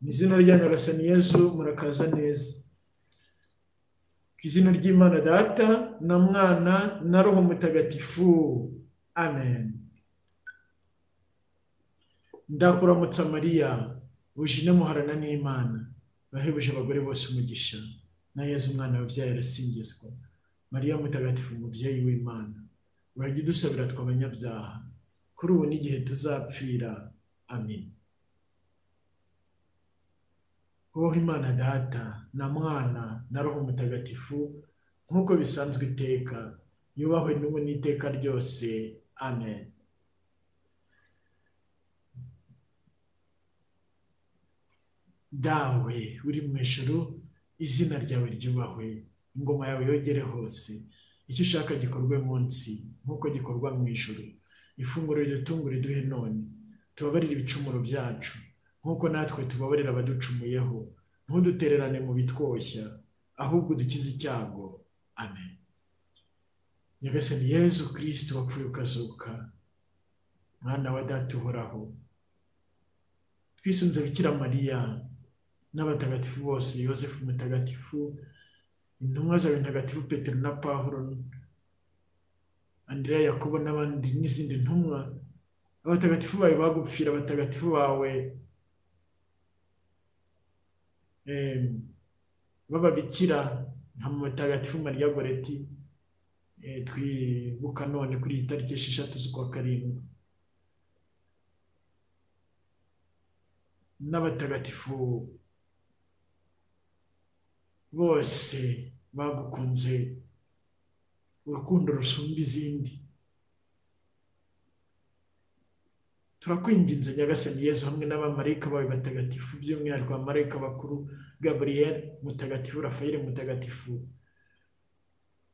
mu izina rya Nyagasani Yesu murakaza neza. Ku izina ry'Imana Data na Mwana na Roho Mutagatifu, amen. Ndakuramutsa Mariya, uje muharana n'Imana, wahebuje abagore bose umugisha, na Yezu umwana wabyaye arasingizwa. Mariya Mutagatifu, umubyeyi w'Imana, urajya udusabira tw'abanyabyaha, kuri ubu n'igihe tuzapfira, amen. Wowe Imana Data na Mwana na Roho Mutagatifu, nk'uko bisanzwe iteka, yubahwe n'ubu n'iteka ryose, amen. Dawe uri mu ijuru, izina ryawe ryubahwe, ingoma yawe yogere hose, icyo ushaka gikorwe munsi nk'uko gikorwa mu ijuru. Ifunguro ridutungure duhe none, tubabarire ibicumuro byacu nk'uko natwe tubabarira abaducumuyeho, ntudutererane mu bitwoshya, ahubwo dukize icyago, amen. Nyagasani Yezu Kristo wapfuye ukazuka, Mwana wa Data uhoraho, twisunze Bikira Mariya n'abatagatifu bose, Yosefu Mutagatifu, intumwa zawe ntagatifu Petero na Pawulo, Andrea, Yakobo n'abandi n'izindi ntumwa, abatagatifu bawe bagupfira, abatagatifu bawe b'ababikira nka Mutagatifu Mariya Goreti, twibuka none kuri iyi tariki 6 z'ukwa karindwi, n'abatagatifu bose bagukunze urukundo rusumba izindi. Turakwinginze Nyagasani Yezu hamwe n'abamarayika bawe batagatifu, by'umwihariko abamarayika bakuru Gabriel Mutagatifu, Rafael Mutagatifu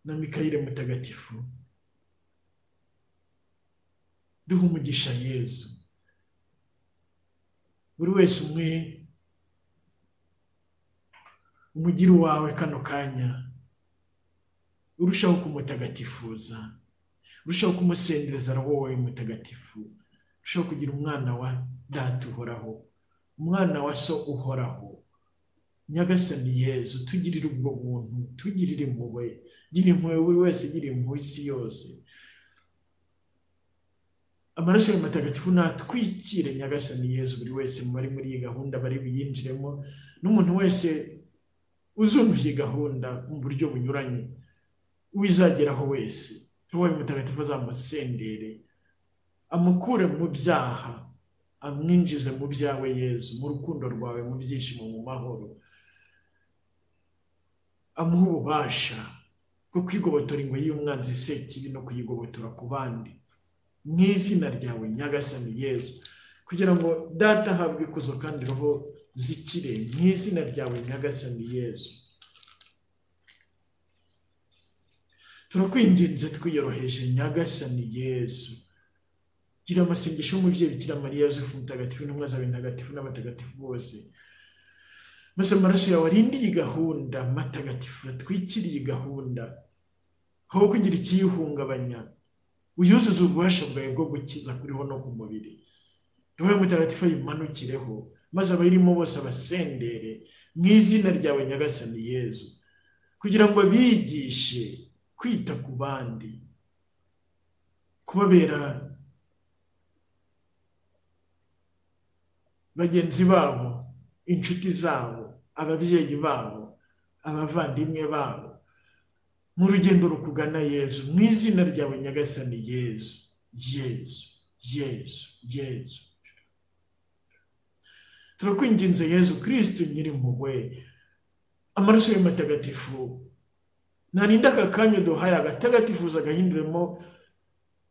na Mikayire Mutagatifu, duha umugisha Yezu, buri wese umwe umugire wawe kano kanya, urushaho kumutagatifuza, urushaho kumusendereza Roho wawe Mutagatifu, urushaho kugira umwana wa Data uhoraho, umwana wa So uhoraho. Nyagasani Yezu, tugirire ubwo buntu, tugirire impuhwe, gira impuhwe buri wese, gira impuhwe isi yose. Amaraso yawe matagatifu natwikire Nyagasani Yezu buri wese mu bari muri iyi gahunda bari biyinjiremo, n'umuntu wese uzumva iyi gahunda mu buryo bunyuranye, wizageraho wese, Roho wawe Mutagatifu azamusendere, amukure mu byaha, amwinjize mu byawe Yezu, mu rukundo rwawe, mu byishimo, mu mahoro. Amuha ububasha bwo kwigobotora ingoyi y'umwanzi Sekibi no kuyigobotora ku bandi, mu izina ryawe Nyagasani Yezu, kugira ngo Data ahabwe ikuzo kandi Roho zikire, mu izina ryawe Nyagasani Yezu. Turakwinginze twiyoroheje Nyagasani Yezu, gira amasengesho y'umubyeyi Bikira Mariya, Yosefu Mutagatifu, intumwa zawe ntagatifu n'abatagatifu bose, maze amaraso yawe arinde iyi gahunda matagatifu, atwikire iyi gahunda, aho kugira ikiyihungabanya, uyuzuze ububasha bwawe bwo gukiza kuriho no ku mubiri. Roho Mutagatifu ayimanukireho, maze abayirimo bose abasendere, mu izina ryawe Nyagasani Yezu, kugira ngo abigishe kwita ku bandi, kubabera bagenzi babo, inshuti zabo, ababyeyi babo, abavandimwe babo, mu rugendo rukugana Yezu, mu izina ryawe Nyagasani Yezu. Yezu, Yezu, Yezu. Turakwinginze Yezu Kristo nyirimpuhwe, amaraso yawe matagatifu narinda aka kanya duhaye agatagatifuza, agahinduremo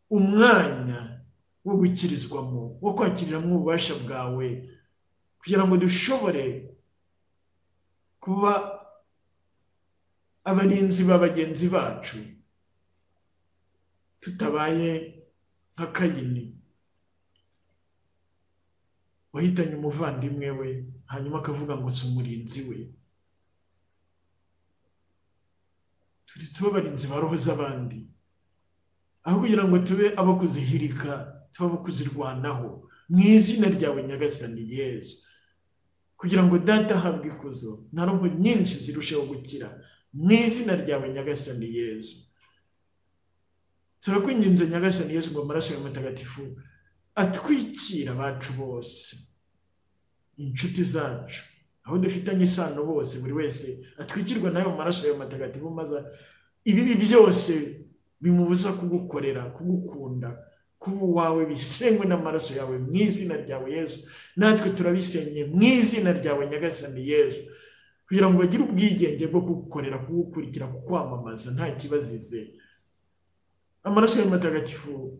umwanya wo gukirizwamo, wo kwakiriramo ububasha bwawe, kugira ngo dushobore kuba abarinzi b'abagenzi bacu, tutabaye nka Kayini wahitanye umuvandimwe we, hanyuma akavuga ngo si umurinzi we. Turi tuba abarinzi ba roho z'abandi, aho kugira ngo tube abo kuzihirika, tube abo kuzirwanaho mu izina ryawe nyagasani Yezu, kugira ngo data ahabwe ikuzo na roho nyinshi zirusheho gukira mu izina ryawe nyagasani Yezu. Turakwinginze nyagasani Yezu ngo amaraso yawe matagatifu atwikira abacu bose, inshuti zacu, aho dufitanye isano bose, buri wese atwikirwa n'ayo maraso yawe matagatifu, maze ibibi byose bimubuza kugukorera, kugukunda, kuba uwawe bisenywe n'amaraso yawe mu izina ryawe Yezu. Natwe turabisenye mu izina ryawe nyagasani Yezu, kugira ngo bagire ubwigenge bwo kugukorera, kugukurikira, kukwamamaza nta kibazize. Amaraso yawe matagatifu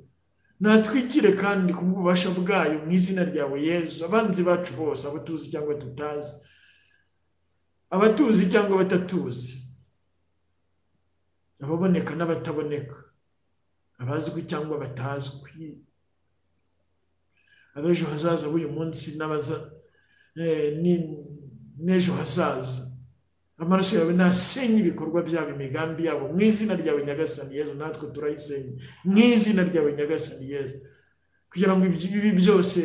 natwikire kandi ku bubasha bwayo mu izina ryawe Yezu abanzi bacu bose, abo tuzi cyangwa tutazi, abatuzi cyangwa batatuzi, ababoneka n'abataboneka, abazwi cyangwa batazwi, abejo hazaza b'uyu munsi n'ejo hazaza. Amaraso yawe nasenye ibikorwa byabo, imigambi yabo mu izina ryawe nyagasani Yezu. Natwe turayisenye mu izina ryawe nyagasani Yezu, kugira ngo ibi byose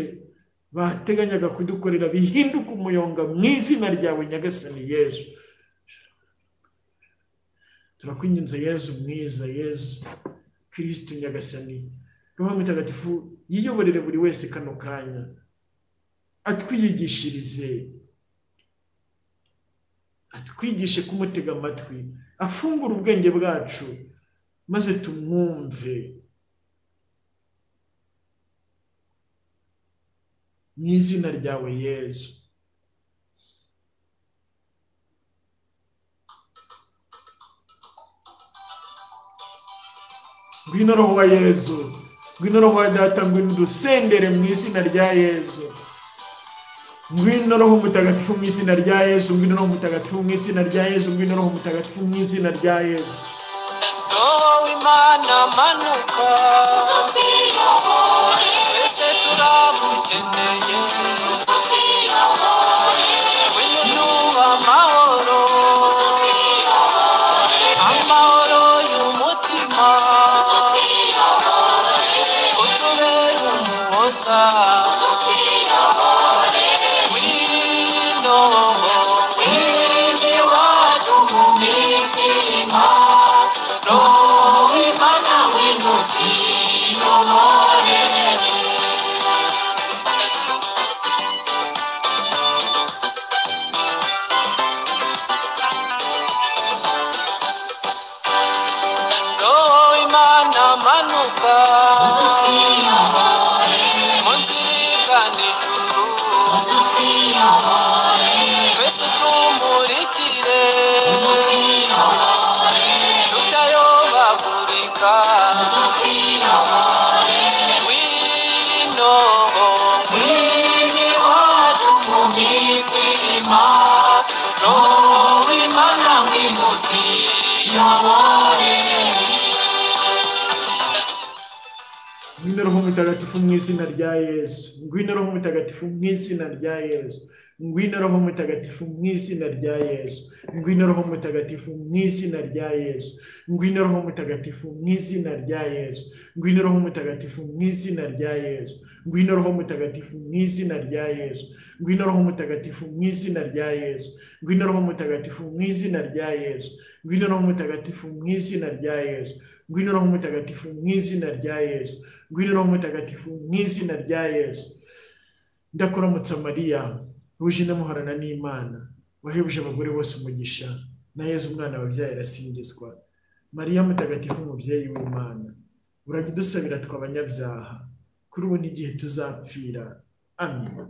bateganyaga kudukorera bihinduke umuyonga mu izina ryawe nyagasani Yezu. Turakwinginze Yezu mwiza, Yezu Kristo nyagasani, Roho Mutagatifu yiyoborere buri wese kano kanya, atwiyigishirize, atwigishe kumutega amatwi, afungura ubwenge bwacu maze tumwumve mu izina ryawe Yezu. Ngwino Roho wa Yezu, ngwino Roho wa Data, ngwino udusendere mu izina rya Yezu. Ngwino Roho Mutagatifu mu izina rya Yezu, ngwino Roho Mutagatifu mu izina rya Yezu, ngwino Roho Mutagatifu mu izina rya Yezu. Roho Imana manuka, twese turagukeneye, ngwino duha amahoro, amahoro y'umutima, utubere umuhoza, Ngwino Roho Mutagatifu mu izina rya Yesu, ngwino Roho Mutagatifu mu izina rya Yesu, ngwino Roho Mutagatifu mu izina rya Yesu, ngwino Roho Mutagatifu mu izina rya Yesu, ngwino Roho Mutagatifu mu izina rya Yesu, ngwino Roho Mutagatifu mu izina rya Yesu, ngwino Roho Mutagatifu mu izina rya Yesu, ngwino Roho Mutagatifu mu izina rya Yesu, ngwino Roho Mutagatifu mu izina rya Yesu, ngwino Roho Mutagatifu mu izina rya Yesu, ngwino Roho Mutagatifu mu izina rya Yesu, ngwino Roho Mutagatifu mu izina rya Yesu. Ndakuramutsa Mariya, wuje muharana n'Imana, wahebuje abagore bose umugisha, na Yezu umwana wabyaye arasingizwa. Mariya Mutagatifu umubyeyi w'Imana, urajya udusabira tw'abanyabyaha, kuri ubu n'igihe tuzapfira. Amen.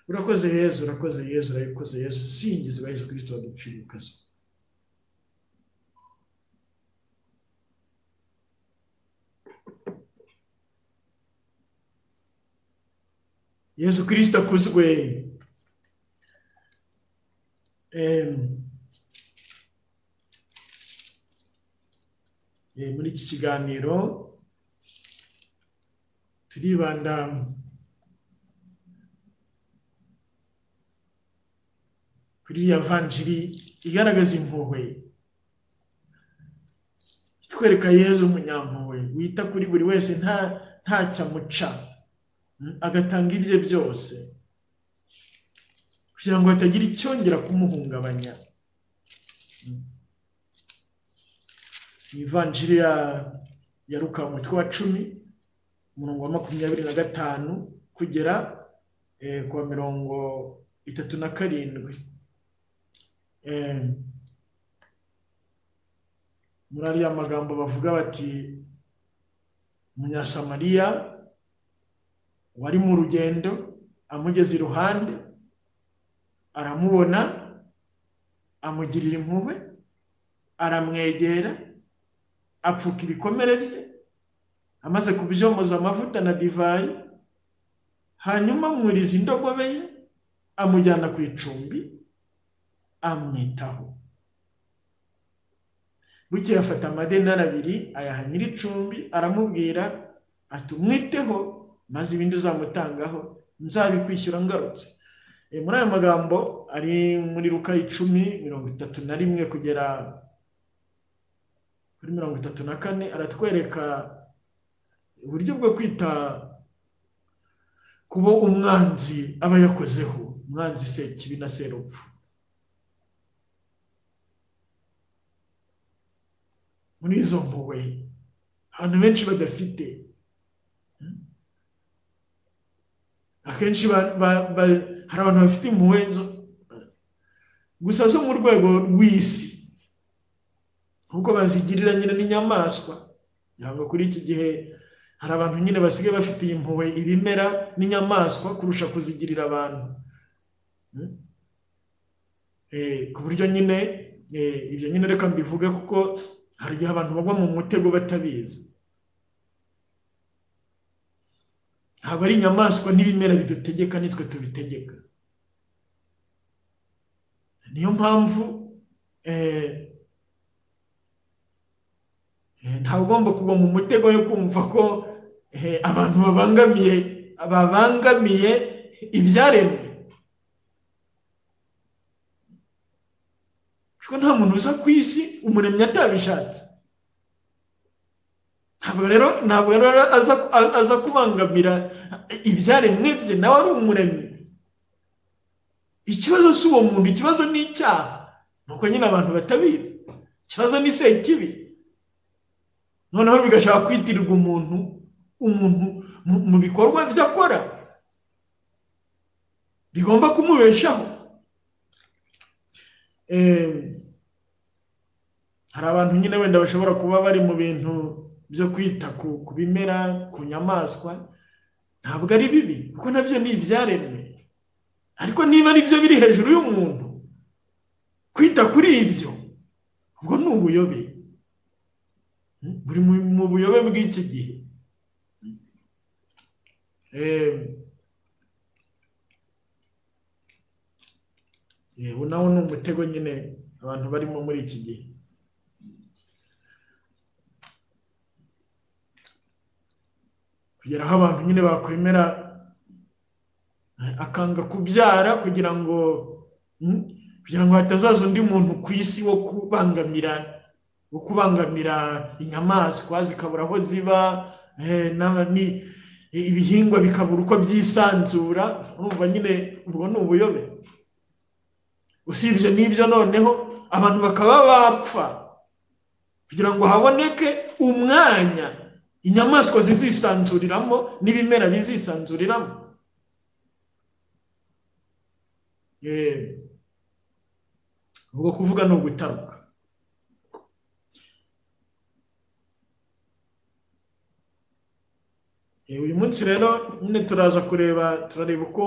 Urakoze Yezu, urakoze Yezu, urakoze Yezu, singizwa Yezu Kristo wadupfiriye ukazuka. Yezu Kristo akuzwe. Muri iki kiganiro turibanda kuri ya vanjiri igaragaza impuhwe twereka Yezu umunyampuhwe wita kuri buri wese ntacyo amuca, agatanga ibye byose kugira ngo hatagira icyongera kumuhungabanya. Ivanjiri ya Luka umutwe wa 10 umurongo wa 25 kugera ku wa 37. Muri ariya magambo bavuga bati Umunyasamariya wari mu rugendo amugeze iruhande, aramubona, amugirira impuhwe, aramwegera, apfuka ibikomere bye, amaze kubyomoza amavuta na divayi, hanyuma amwuriza indogobe ye, amujyana ku icumbi, amwitaho. Bukeye afata amadenari 2 ayaha nyir'icumbi, aramubwira ati umwiteho maze ibindi uzamutangaho nzabikwishyura ngarutse. Muri aya magambo ari muri Luka 10:31 kugera kuri 34 aratwereka uburyo bwo kwita kubo umwanzi aba yakozeho, umwanzi Sekibi na Serupfu. Muri izo mpuhwe abantu benshi badafite, akenshi hari abantu bafite impuhwe gusa zo mu rwego rw'isi, nkuko bazigirira nyine n'inyamaswa. Ntabwo kuri iki gihe hari abantu nyine basigaye bafite impuhwe ibimera n'inyamaswa kurusha kuzigirira abantu, ku buryo nyine ibyo nyine reka mbivuge kuko hari igihe abantu bagwa mu mutego batabizi. Ntabwo ari inyamaswa n'ibimera bidutegeka, nitwe tubitegeka. Niyo mpamvu ntabwo ugomba kugwa mu mutego yo kumva ko abantu babangamiye ibyaremwe, kuko nta muntu uza ku isi umuremyi atabishatse. Ntabwo rero aza kubangamira ibyaremwe bye, nawe ari umuremyi. Ikibazo si uwo muntu, ikibazo ni icyaha, nuko nyine abantu batabizi. Ikibazo ni Sekibi, noneho bigashaka kwitirirwa umuntu mu bikorwa byo akora bigomba kumubeshaho. Hari abantu nyine wenda bashobora kuba bari mu bintu byo kwita ku bimera, ku nyamaswa. Ntabwo ari bibi kuko nabyo ni ibyaremwe, ariko niba ari byo biri hejuru y'umuntu, kwita kuri ibyo ubwo ni ubuyobe. Buri mu buyobe bw'iki gihe. Nawo ni umutego nyine abantu barimo muri iki gihe. Kugera aho abantu nyine bakwemera akanga kubyara kugira ngo hatazaza undi muntu ku isi wo kubangamira inyamaswa zikabura aho ziba, ibihingwa bikabura uko byisanzura. Urumva nyine ubwo ni ubuyobe. Usibye n'ibyo noneho abantu bakaba bapfa kugira ngo haboneke umwanya inyamaswa zizisanzuriramo n'ibimera bizisanzuriramo. Ubwo kuvuga ni ugutaruka. Uyu munsi rero nyine turareba uko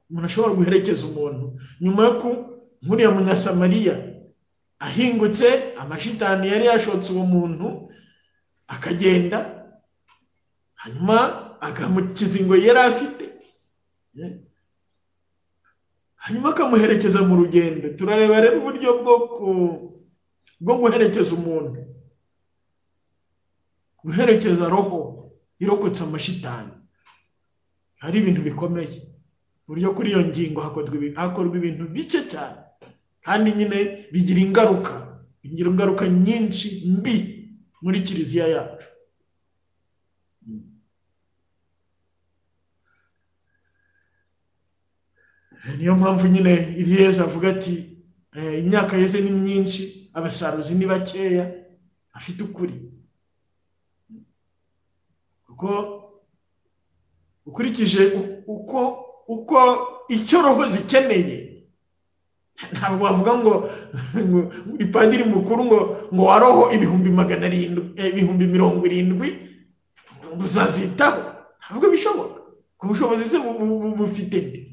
umuntu ashobora guherekeza umuntu nyuma yo nkuriya Munyasamariya ahingutse, amashitani yari yashotse uwo muntu akagenda, hanyuma akamukiza ingoyi yari afite, hanyuma akamuherekeza mu rugendo. Turareba rero uburyo bwo guherekeza umuntu, guherekeza roho irokotse amashitani. Hari ibintu bikomeye, buryo kuri iyo ngingo hakorwa ibintu bike cyane, kandi nyine bigira ingaruka nyinshi mbi muri kiliziya yacu. Niyo mpamvu nyine Yesu avuga ati imyaka yeze ni myinshi, abasaruzi ni bakeya. Afite ukuri, kuko ukurikije uko icyo roho zikeneye, ntabwo bavuga ngo uri padiri mukuru ngo wa roho 700,000 uzazitaho. Ntabwo bishoboka. Ku bushobozi se bufite nde?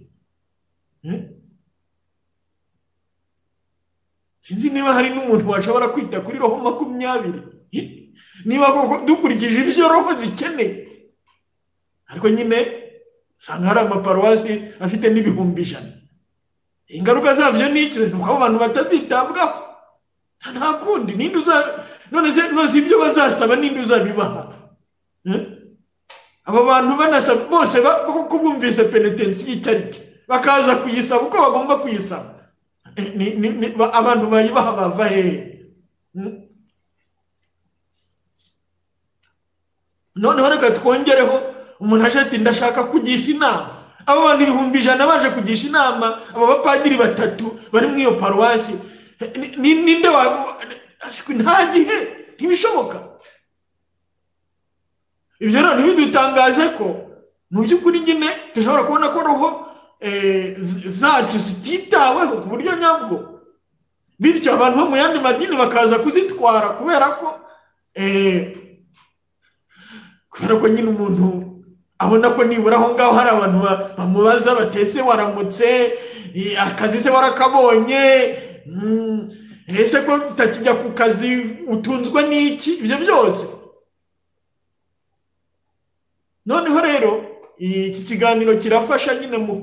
Sinzi niba hari n'umuntu washobora kwita kuri roho 20, niba koko dukurikije ibyo roho zikeneye. Ariko nyine usanga hari amaparuwasi afite n'100,000. Ingaruka zabyo ni iki? Nuko abantu batazitabwaho. Nta kundi. None ibyo bazasaba ninde uzabibaha? Aba bantu banasaba bose kubumvise penitensi y'icyarike, bakaza kuyisaba uko bagomba kuyisaba. Abantu bayibaha bava hehe? Noneho reka twongereho umuntu aje ati ndashaka kugisha inama. Abo bantu 100,000 baje kugisha inama, aba bapadiri 3 bari mu iyo paruwasi, ninde nta gihe ntibishoboka. Ibyo rero ntibidutangaje ko mu by'ukuri nyine dushobora kubona ko roho zacu zititaweho ku buryo nyabwo, bityo abantu bo mu yandi madini bakaza kuzitwara kubera ko nyine umuntu abona ko nibura aho ngaho hari abantu bamubaza batese waramutse, akazi se warakabonye, ese ko utakijya ku kazi utunzwe n'iki? Ibyo byose. Noneho rero iki kiganiro kirafasha nyine mu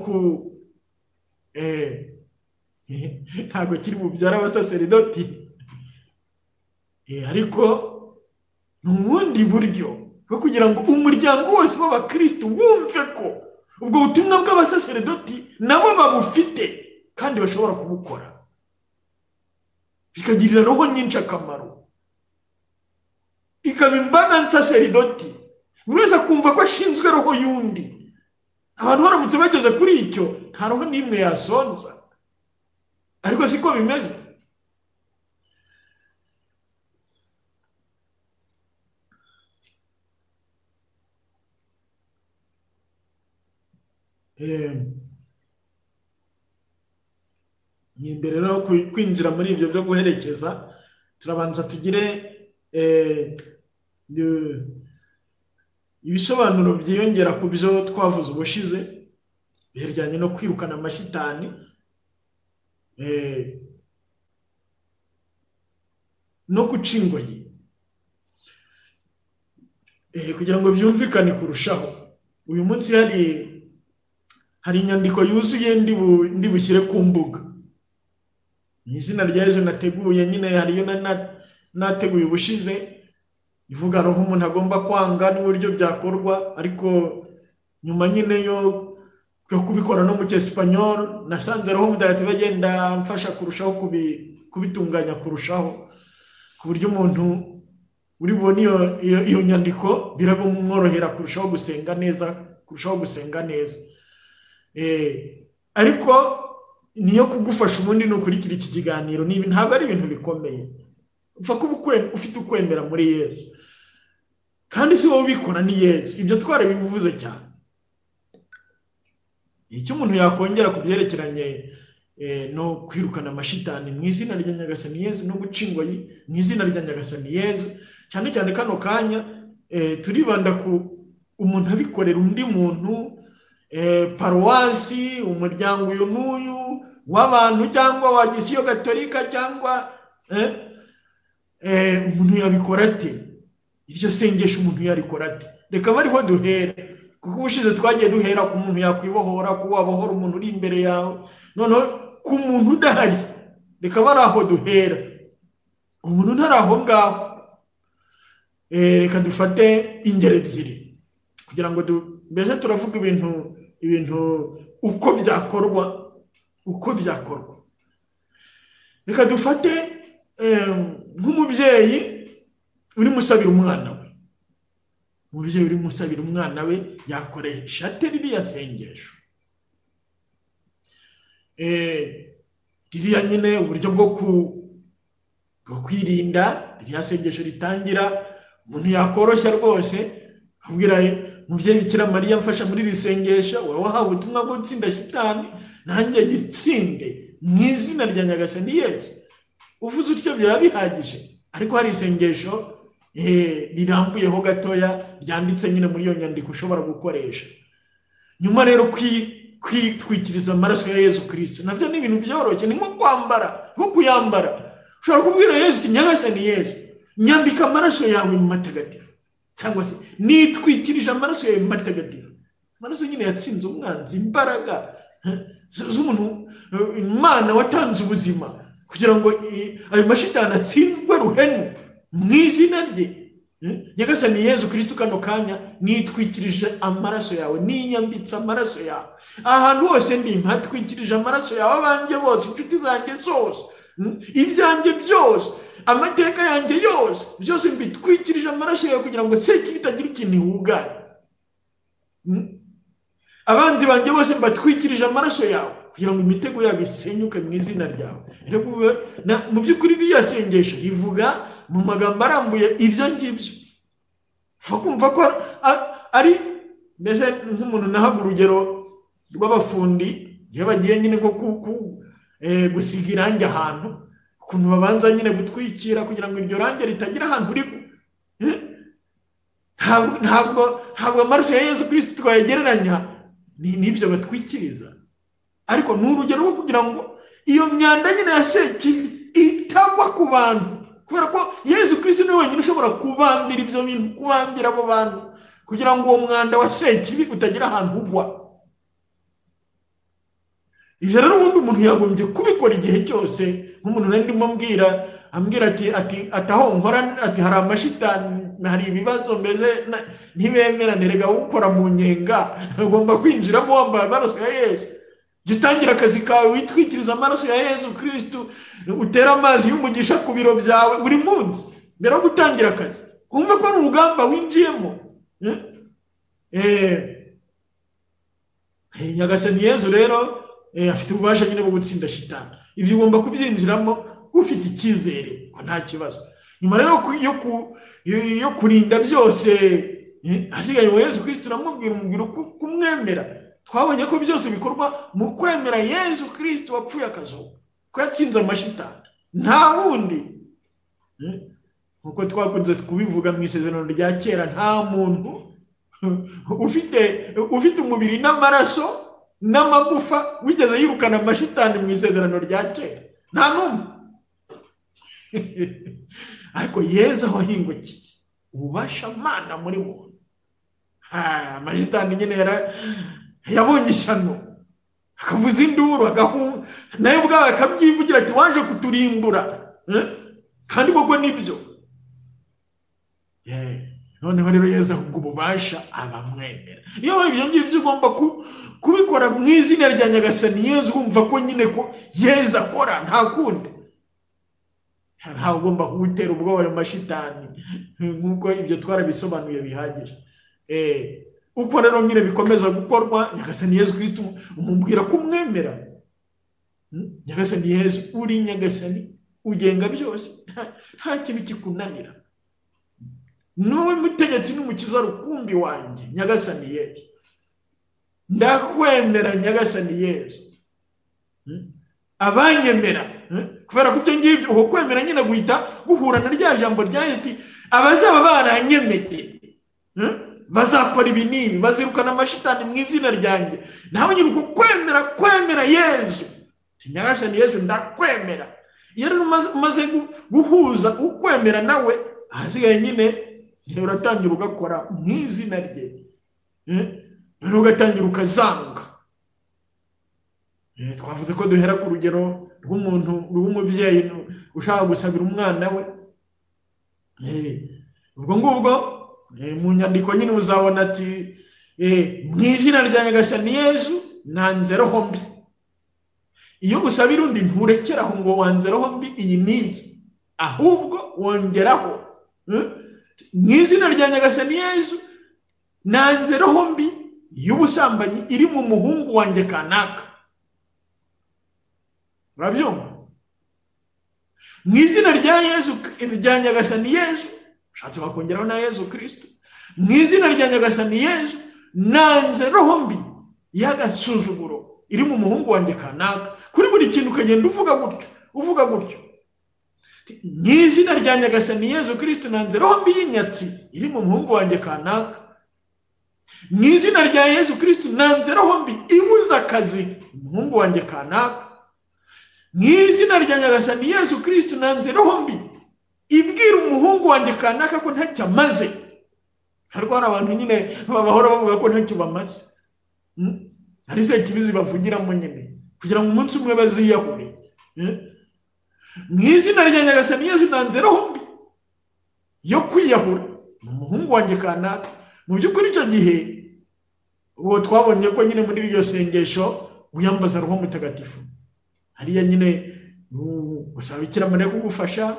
ntabwo kiri bubyara abasaseridoti, ariko ni ubundi buryo bwo kugira ngo umuryango wose w'abakristo wumve ko ubwo butumwa bw'abasaseridoti nabo babufite kandi bashobora kubukora, bikagirira roho nyinshi akamaro, ikaba imbaga saseridoti. Buri wese akumva ko ashinzwe roho y'undi. Abantu baramutse bageze kuri icyo, nta roho n'imwe yasonza. Ariko siko bimeze. Ni imbere rero kwinjira muri ibyo byo guherekeza, turabanza tugire ibisobanuro byiyongera ku byo twavuze ubushize bihereranye no kwirukana amashitani, no guca ingoyi, kugira ngo byumvikane kurushaho. Uyu munsi hari inyandiko yuzuye ndi bushyire ku mbuga. Ni izina rya Yesu nateguye, nyine hariyo nateguye ubushize, ivuga roho umuntu agomba kwanga n'uburyo byakorwa. Ariko nyuma nyine yo kubikora no mu cyesipanyol, nasanze roho mutagatifu agenda amfasha kurushaho kubitunganya kurushaho, ku buryo umuntu uri bubone iyo nyandiko birabumworohera kurushaho gusenga neza. Ariko niyo kugufasha ubundi nukurikira iki kiganiro. Ntabwo ari ibintu bikomeye, upfa kuba ufite ukwemera muri Yesu, kandi si wowe ubikora, ni Yesu. Ibyo twarabivuze cyane. Icyo umuntu yakongera ku byerekeranye no kwirukana amashitani mu izina rya Nyagasani Yesu, no guca ingoyi mu izina rya Nyagasani Yesu, cyane cyane kano kanya turibanda ku umuntu abikorera undi muntu, paruwasi, umuryango uyu n'uyu w'abantu, cyangwa wa gisiyo gatolika, cyangwa umuntu yabikora ate? Iryo sengesho umuntu yarikora ate? Reka bariho duhera, kuko ubushize twagiye duhera ku muntu yakwibohora, ku wabohora umuntu uri imbere yawe. Noneho ku muntu udahari, reka bari aho duhera. Umuntu ntari aho ngaho, reka dufate ingero ebyiri kugira ngo mbese turavuga ibintu uko byakorwa. Reka dufate nk'umubyeyi uri musabira umwana we, umubyeyi uri musabira umwana we yakoresha ririya sengesho. Ririya nyine uburyo bwo kwirinda, ririya sengesho ritangira umuntu yakoroshya rwose abwira mubyeyi Bikira Mariya mfasha muri iri sengesho, wowe wahawe ubutumwa bwo gutsinda shitani, nanjye gitsinde mu izina rya Nyagasani Yesu. Uvuze utyo byaba bihagije, ariko hari isengesho rirambuyeho gatoya ryanditse nyine muri iyo nyandiko ushobora gukoresha. Nyuma rero kwitwikiriza amaraso ya Yesu Kristo nabyo ni ibintu byoroshye, ni nko kwambara, nko kuyambara. Ushobora kubwira Yesu uti Nyagasani Yesu, nyambika amaraso yawe mu matagatifu, cyangwa se nitwikirije amaraso yawe mu matagatifu. Amaraso nyine yatsinze umwanzi, imbaraga z'umuntu Imana watanze ubuzima kugira ngo ayo mashitani atsinzwe ruhenu mu izina rye. Nyagasani Yesu Kristo kano kanya nitwikirije amaraso yawe, niyambitse amaraso yawe ahantu hose ndi, mpatwikirije amaraso yawe abanjye bose, inshuti zanjye zose, ibyanjye byose, amateka yanjye yose, byose mbitwikirije amaraso yawe kugira ngo Sekibi bitagira ikintu ihugaye. Abanzi banjye bose mbatwikirije amaraso yawe kugira ngo imitego yabo isenyuke mu izina ryawe. Mu by'ukuri ririya sengesho rivuga mu magambo arambuye ibyo ngibyo. Kumva ko ari mbese nk'umuntu nahaga urugero rw'abafundi iyo bagiye nyine nko gusiga irangi ahantu, ukuntu babanza nyine gutwikira kugira ngo iryo rangi ritagira ahantu uri. Ntabwo amaraso ya Yesu Kristo twayegereranya n'ibyo batwikiriza, ariko ni urugero rwo kugira ngo iyo myanda nyine ya Sekibi itagwa ku bantu, kubera ko Yesu Kristo niwe wenyine ushobora kubambira ibyo bintu, kubambira abo bantu kugira ngo uwo mwanda wa Sekibi utagira ahantu ugwa. Ibyo rero ubundi umuntu yagombye kubikora igihe cyose. Nk'umuntu nari ndimo ambwira ati aho nkora ati hari amashitani, hari ibibazo mbeze ntibemerane, rega gukora mu nyenga ugomba kwinjiramo wambaye amaraso ya Yesu. Jya utangira akazi kawe witwikiriza amaraso ya Yesu Kristo, utera amazi y'umugisha ku biro byawe buri munsi mbere yo gutangira akazi. Wumve ko ari urugamba winjiyemo. Nyagasani Yesu rero afite ububasha nyine bwo gutsinda shitani. Ibyo ugomba kubyinjiramo ufite icyizere ko nta kibazo. Nyuma rero yo kurinda byose, hasigaye Yesu Kristo umubwira kumwemera. Twabonye ko byose bikorwa mu kwemera Yesu Kristo wapfuye akazuka, ko yatsinze amashitani, nta wundi. Nkuko twakunze kubivuga mu isezerano rya kera, nta muntu ufite umubiri n'amaraso n'amagufa wigeze yirukana amashitani mu isezerano rya kera, nta n'umwe. Ariko Yesu aho ahingukiye ububasha Mana muri muntu, amashitani nyine yabonye ishyano, akavuza induru, nawe ubwawe akabyivugira ati waje kuturimbura, kandi koko nibyo. Noneho rero Yesu ahubwo ububasha abamwemera. Iyo ibyo ngibyo ugomba kubikora mu izina rya Nyagasani Yesu, wumva ko nyine ko Yesu akora, nta kundi. Nta ugomba kugutera ubwoba ayo mashitani, nk'uko ibyo twarabisobanuye bihagije. Uko rero nyine bikomeza gukorwa, Nyagasani Yesu Kristo umubwira ko umwemera. Nyagasani Yesu uri Nyagasani ugenga byose, nta kintu kikunanira. Niwe mutegetsi n'umukiza rukumbi wanjye, Nyagasani Yesu. Ndakwemera Nyagasani Yesu. Abanyemera, kubera ko ibyo ngibyo uko kwemera nyine guhita guhura na rya jambo rya ati abazaba baranyemeye bazakora ibi n'ibi, bazirukana amashitani mu izina ryanjye. Nawe nyine uko kwemera Yesu, Nyagasani Yesu ndakwemera. Iyo rero umaze guhuza ukwemera nawe, ahasigaye nyine uratangira ugakora mu izina rye, ugatangira ukazanga. Twavuze ko duhera ku rugero rw'umubyeyi ushaka gusabira umwana we. Ubwo ngubwo mu nyandiko nyine uzabona ati mu izina rya Nyagasani Yesu nanze roho mbi. Iyo usabira undi nturekeraho ngo wanze roho mbi iyi n'iyi, ahubwo wongeraho mu izina rya nyagasani Yesu nanze roho mbi y'ubusambanyi iri mu muhungu wanjye kanaka. Urabyumva? Mu izina rya Yesu rya nyagasani Yesu, ushatse bakongeraho na Yesu Kristo, mu izina rya nyagasani Yesu nanze roho mbi y'agasuzuguro iri mu muhungu wanjye kanaka. Kuri buri kintu ukagenda uvuga gutyo. Mu izina rya nyagasani Yesu Kristo nanze roho mbi y'inyatsi iri mu muhungu wanjye kanaka. Mu izina rya Yesu Kristo nanze roho mbi ibuza akazi umuhungu wanjye kanaka. Mu izina rya nyagasani Yesu Kristo nanze roho mbi ibwira umuhungu wanjye kanaka ko ntacyo amaze. Hariko hari abantu nyine bahora bavuga ko ntacyo bamaze. Ari se kibizi bavugiramo nyine kugira ngo umunsi umwe baziyahure. Mu izina rya nyagasani Yesu nanze roho mbi yo kwiyahura umuhungu wanjye kanaka. Mu by'ukuri icyo gihe uwo twabonye ko nyine muri iryo sengesho uyambaza roho mutagatifu. Hariya nyine usaba Bikira Mariya kugufasha,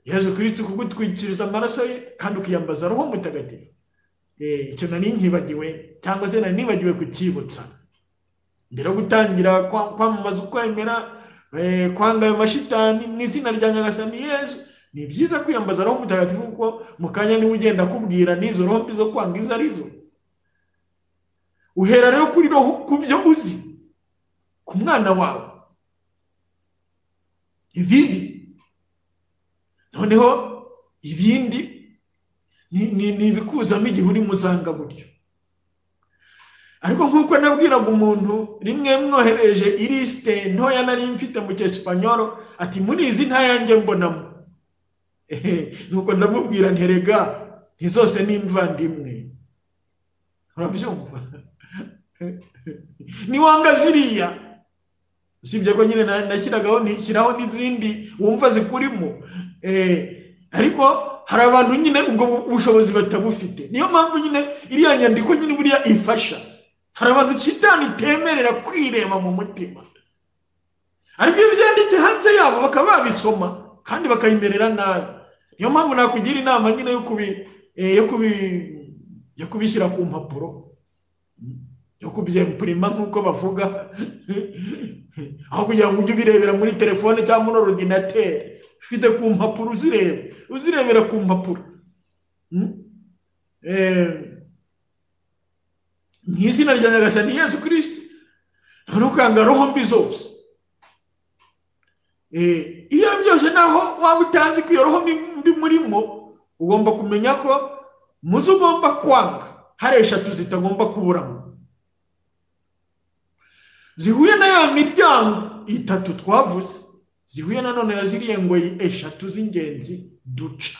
Yesu Kristo kugutwikiriza amaraso ye, kandi ukiyambaza roho mutagatifu. Icyo nari nkibagiwe cyangwa se nari nibagiwe kukibutsa. Mbere yo gutangira kwamamaza ukwemera, kwanga ayo mashitani mu izina rya nyagasani Yesu, ni byiza kwiyambaza roho mutagatifu kuko mu kanya niwe ugenda akubwira n'izo roho mbi zo kwanga izo arizo. Uhera rero kuri roho ku byo uzi ku mwana wawe ibibi, noneho ibindi ni ibikuzamo igihe uri muzanga buryo. Ariko nk'uko nabwiraga umuntu rimwe mwohereje ilisite ntoya nari mfite mu cyesipanyoro, ati muri izi ntayange mbonamo. Nuko ndamubwira nterega ntizose n'imvandimwe. Urabyumva? Ni wanga ziriya, usibye ko nyine nashyiragaho ntishyiraho n'izindi wumva zikurimo. Ariko hari abantu nyine ubwo bushobozi batabufite. Niyo mpamvu nyine iriya nyandiko nyine buriya ifasha. Hari abantu shitani itemerera kwireba mu mutima, ariko iyo byanditse hanze yabo bakaba babisoma kandi bakayimerera nabi. Niyo mpamvu nakugira inama nyine yo kubishyira ku mpapuro, yo kubyempurima nk'uko bavuga, aho kugira ngo ujye ubirebera muri telefone cyangwa muri ordinateur. Ufite ku mpapuro uzirebera ku mpapuro. Mu izina rya nyagasani Yesu Kristo ntukanga roho mbi zose. Iyo byose naho waba utazi ko iyo roho mbi murimo, ugomba kumenya ko muzo ugomba kwanga hari eshatu zitagomba kuburamo, zihuye na ya miryango itatu twavuze, zihuye nanone na ziriya ngoyi eshatu z'ingenzi duca: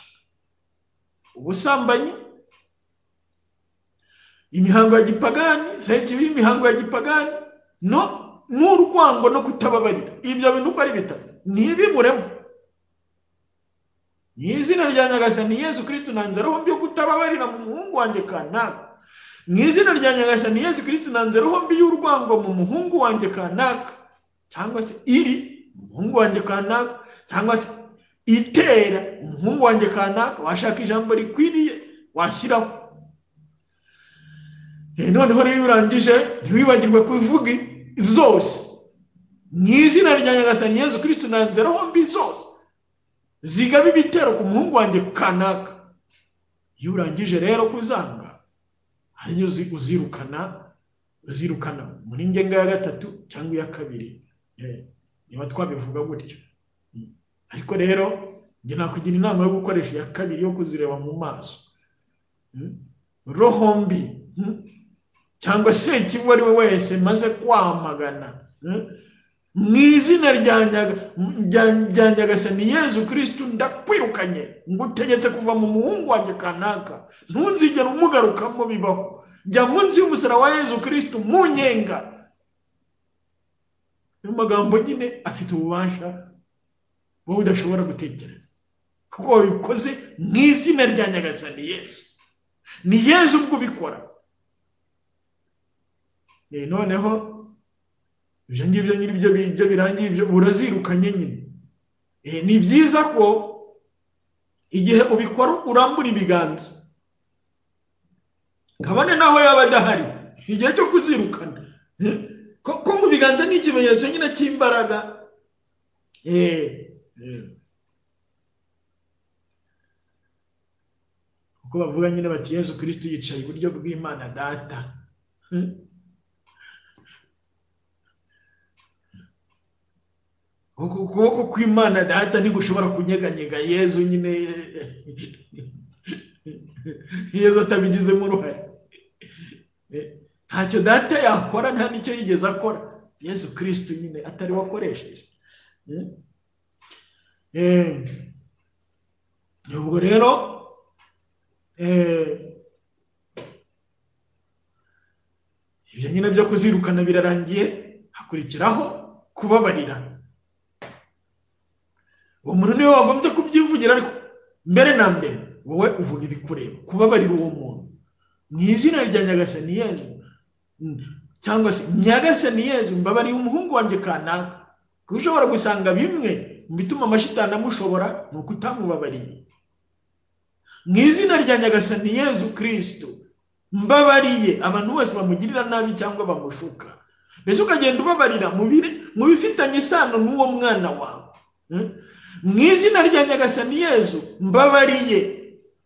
ubusambanyi, imihango ya gipagani, sekibi imihango ya gipagani, n'urwango no kutababarira. Ibyo bintu uko ari bitatu ntibiburemo. Mu izina rya nyagasani Yesu Kristo nanze roho mbi yo kutababarira mu muhungu wanjye kanaka. Mu izina rya nyagasani Yesu Kristo nanze roho mbi y'urwango mu muhungu wanjye kanaka, cyangwa se iri umuhungu wanjye kanaka, cyangwa se itera umuhungu wanjye kanaka. Washaka ijambo rikwiriye washyiraho. Noneho rero urangije ntiwibagirwe kuvuga zose. Mu izina rya nyagasani Yesu Kristo nanze roho mbi zose zigaba ibitero ku muhungu wanjye kanaka. Iyo urangije rero kuzanga, hanyuma uzirukana muri ngenga ya gatatu cyangwa iya kabiri, niba twabivuga gutyo. Ariko rero njye nakugira inama yo gukoresha iya kabiri yo kuzireba mu maso. Roho mbi cyangwa se ikigo ari we wese maze kwamagana mu izina rya nyagasani Yesu Kristo ndakwirukanye, ngutegetse kuva mu muhungu wanjye kanaka, ntuzigere umugarukamo bibaho. Jya munsi y'umusaraba wa Yesu Kristo mu nyenga. Ayo magambo nyine afite ububasha wowe udashobora gutekereza, kuko wabikoze mu izina rya nyagasani Yesu. Ni Yesu ubwo ubikora. Noneho ibyo ngibyo nyine ibyo birangiye, ibyo urazirukanye nyine. Ni byiza ko igihe ubikora urambura ibiganza, kabone naho yaba adahari, igihe cyo kuzirukana, ko mu biganza ni ikimenyetso nyine cy'imbaraga. uko bavuga nyine bati Yesu Kristo yicaye iburyo bw'Imana Data. ukuboko kw'Imana Data ntigushobora kunyeganyega Yesu nyine Yesu atabigizemo uruhare. Ntacyo Data yakora, nta nicyo yigeze akora Yesu Kristo nyine atari wakoresheje. ubwo rero ibyo nyine byo kuzirukana birarangiye, hakurikiraho kubabarira. uwo muntu niwe wagombye kubyivugira, ariko mbere na mbere wowe uvuga ibikureba, kubabarira uwo muntu mu izina rya Nyagasani Yezu, cyangwa se Nyagasani Yezu mbabariye umuhungu wanjye kanaka. kuko ushobora gusanga bimwe mu bituma amashitani amushobora ni uko utamubabariye. mu izina rya Nyagasani Yezu Kristo mbabariye abantu bose bamugirira nabi cyangwa bamushuka. mbese ukagenda ubabarira mu bifitanye isano n'uwo mwana wawe. mu izina rya Nyagasani Yezu mbabariye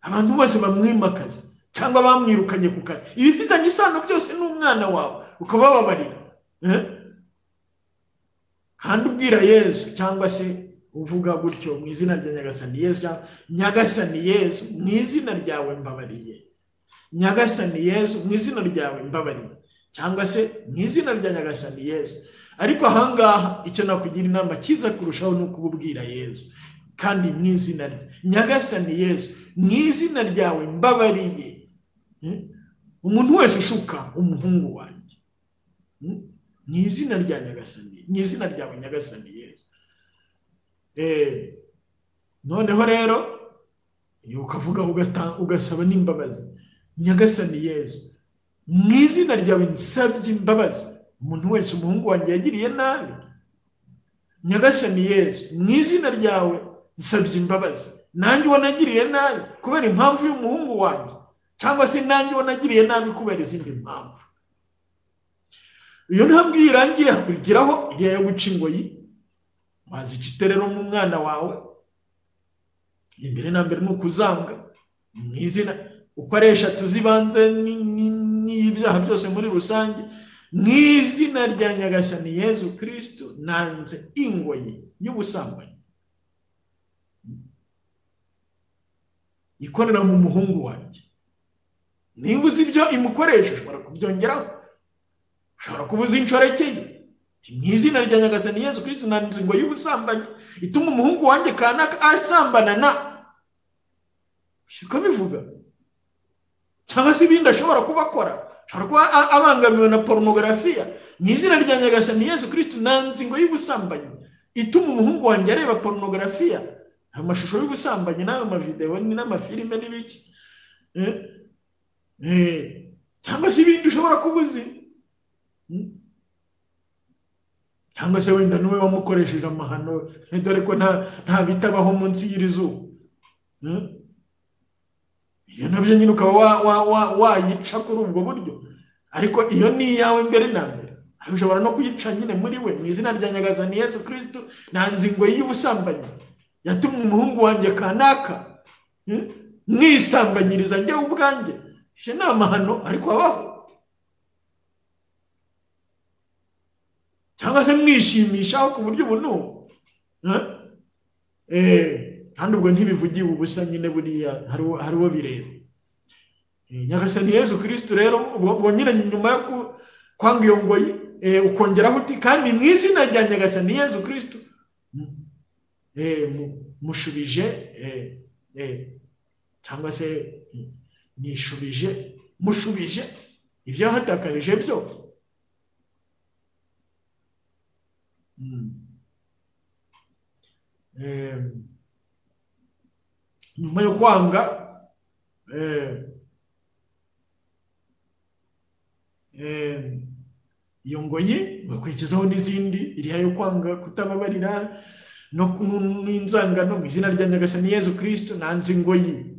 abantu bose bamwimakaza cyangwa bamwirukanye ku kazi, ibifitanye isano byose n'umwana wawe ukabababarira. kandi ubwira Yezu cyangwa se uvuga gutyo, mu izina rya Nyagasani Yezu, cyangwa Nyagasani Yezu mu izina ryawe mbabariye, Nyagasani Yezu mu izina ryawe mbabariye, cyangwa se mu izina rya Nyagasani Yezu. ariko ahangaha icyo nakugira inama kiza kurushaho ni ukububwira Yezu, kandi mu izina rye, Nyagasani Yezu mu izina ryawe mbabariye umuntu wese ushuka umuhungu wanjye, mu izina rya Nyagasani, mu izina ryawe Nyagasani Yezu. noneho rero ukavuga ugasaba n'imbabazi, Nyagasani Yezu mu izina ryawe nsabye imbabazi umuntu wese umuhungu wanjye yagiriye nabi. Nyagasani Yezu mu izina ryawe nsabye imbabazi nanjye wanagiriye nabi kubera impamvu y'umuhungu wanjye, cyangwa se nanjye wanagiriye nabi kubera izindi mpamvu. iyo ntambwe irangiye hakurikiraho iriya yo guca ingoyi. wazica rero mu mwana wawe, imbere na mbere ni ukuzanga mu izina uko ari eshatu zibanze n'ibyaha byose muri rusange. mu izina rya Nyagasani Yezu Kristo nanze ingoyi y'ubusambanyi ikorera mu muhungu wanjye. niba uzi ibyo imukoresha ushobora kubyongeraho, ushobora kubuza incorekeye. mu izina rya Nyagasani Yezu Kristo nanze ingoyi y'ubusambanyi ituma umuhungu wanjye kanaka asambana na, siko bivuga. cyangwa se ibindi ashobora kuba akora, ashobora kuba abangamiwe na porunogarafiya. mu izina rya Nyagasani Yezu Kristo nanze ingoyi y'ubusambanyi ituma umuhungu wanjye areba porunogarafiya, amashusho y'ubusambanyi n'ayo mavideo n'amafilime n'ibiki. cyangwa se ibindi ushobora kubuzi, cyangwa se wenda niwe wamukoresheje amahano, dore ko nta bitabaho munsi y'irizuba. iyo nabyo nyine ukaba wayica kuri ubwo buryo, ariko iyo ni iyawe mbere na mbere. ariko ushobora no kuyica nyine muri we. mu izina rya Nyagasani Yezu Kristo nanze ingoyi y'ubusambanyi yatumye umuhungu wanjye kanaka mwisambanyiriza njyewe ubwanjye. ibyo ni amahano ariko abaho. cyangwa se mwishimishaho ku buryo ubu n'ubu. kandi ubwo ntibivugiwe ubusa nyine, buriya hari uwo bireba. Nyagasani Yezu Kristo rero bonyine nyuma yo kwanga iyo ngoyi ukongeraho uti kandi mu izina rya Nyagasani Yezu Kristo mushubije, cyangwa se mushubije ibyo yahatakarije byose. nyuma yo kwanga iyo ngoyi bakurikizaho n'izindi. iriya yo kwanga kutababarira, no n'inzangano mu izina rya Nyagasani Yezu Kristo. Nanze ingoyi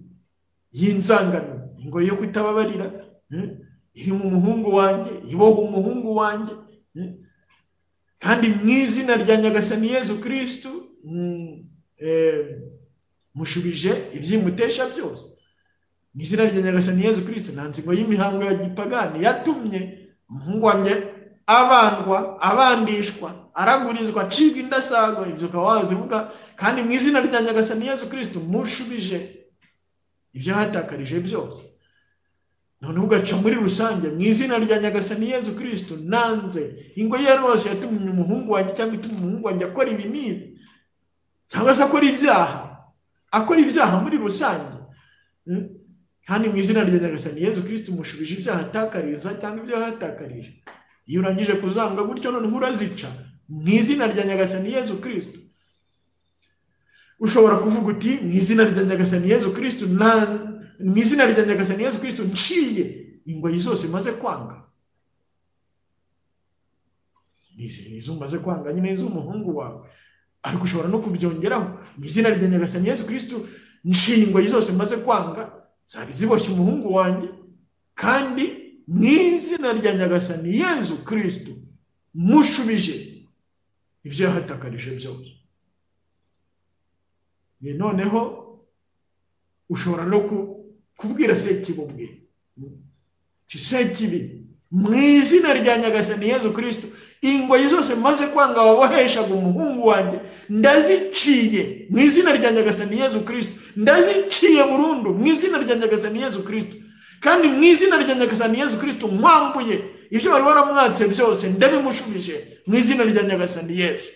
y'inzangano, ingoyi yo kutababarira iri mu muhungu wanjye, iboha umuhungu wanjye, kandi mu izina rya Nyagasani Yezu Kristo mushubije ibyimutesha byose. Mu izina rya Nyagasani Yezu Kristo nanze ingoyi y'imihango ya gipagani yatumye umuhungu wanjye abandwa, abandishwa, aragurizwa, acibwa indasago. Ibyo ukaba wazivuga. Kandi mu izina rya Nyagasani Yezu Kristo mushubije ibyo hatakarije byose. Noneho ugaca muri rusange, mu izina rya Nyagasani Yezu Kristo nanze ingoyi yose yatumye umuhungu wanjye cyangwa ituma umuhungu wanjye akora ibi n'ibi, cyangwa se akora ibyaha muri rusange. Kandi mu izina rya Nyagasani Yezu Kristo mushubije ibyaha atakariza cyangwa ibyo hatakarije. Iyo urangije kuzanga gutyo noneho urazica mu izina rya Nyagasani Yezu Kristo. Ushobora kuvuga uti mu izina rya Nyagasani Yezu Kristo mu izina rya Nyagasani Yezu Kristo nciye ingoyi zose maze kwanga. Izo maze kwanga nyine iz'umuhungu wawe. Ariko ushobora no kubyongeraho, mu izina rya Nyagasani Yezu Kristo nciye ingoyi zose maze kwanga zari ziboshye umuhungu wanjye, kandi mu izina rya Nyagasani Yezu Kristo mushubije ibyo yahatakarije byose. Noneho ushobora no kubwira Sekibi ubwe, Sekibi, mu izina rya Nyagasani Yezu Kristo ingoyi zose maze kwanga waboheshaga umuhungu wanjye ndaziciye mu izina rya Nyagasani Yezu Kristo, ndaziciye burundu mu izina rya Nyagasani Yezu Kristo. Kandi mu izina rya Nyagasani Yezu Kristo mwambuye ibyo wari waramwatse byose ndabimushubije mu izina rya Nyagasani Yezu.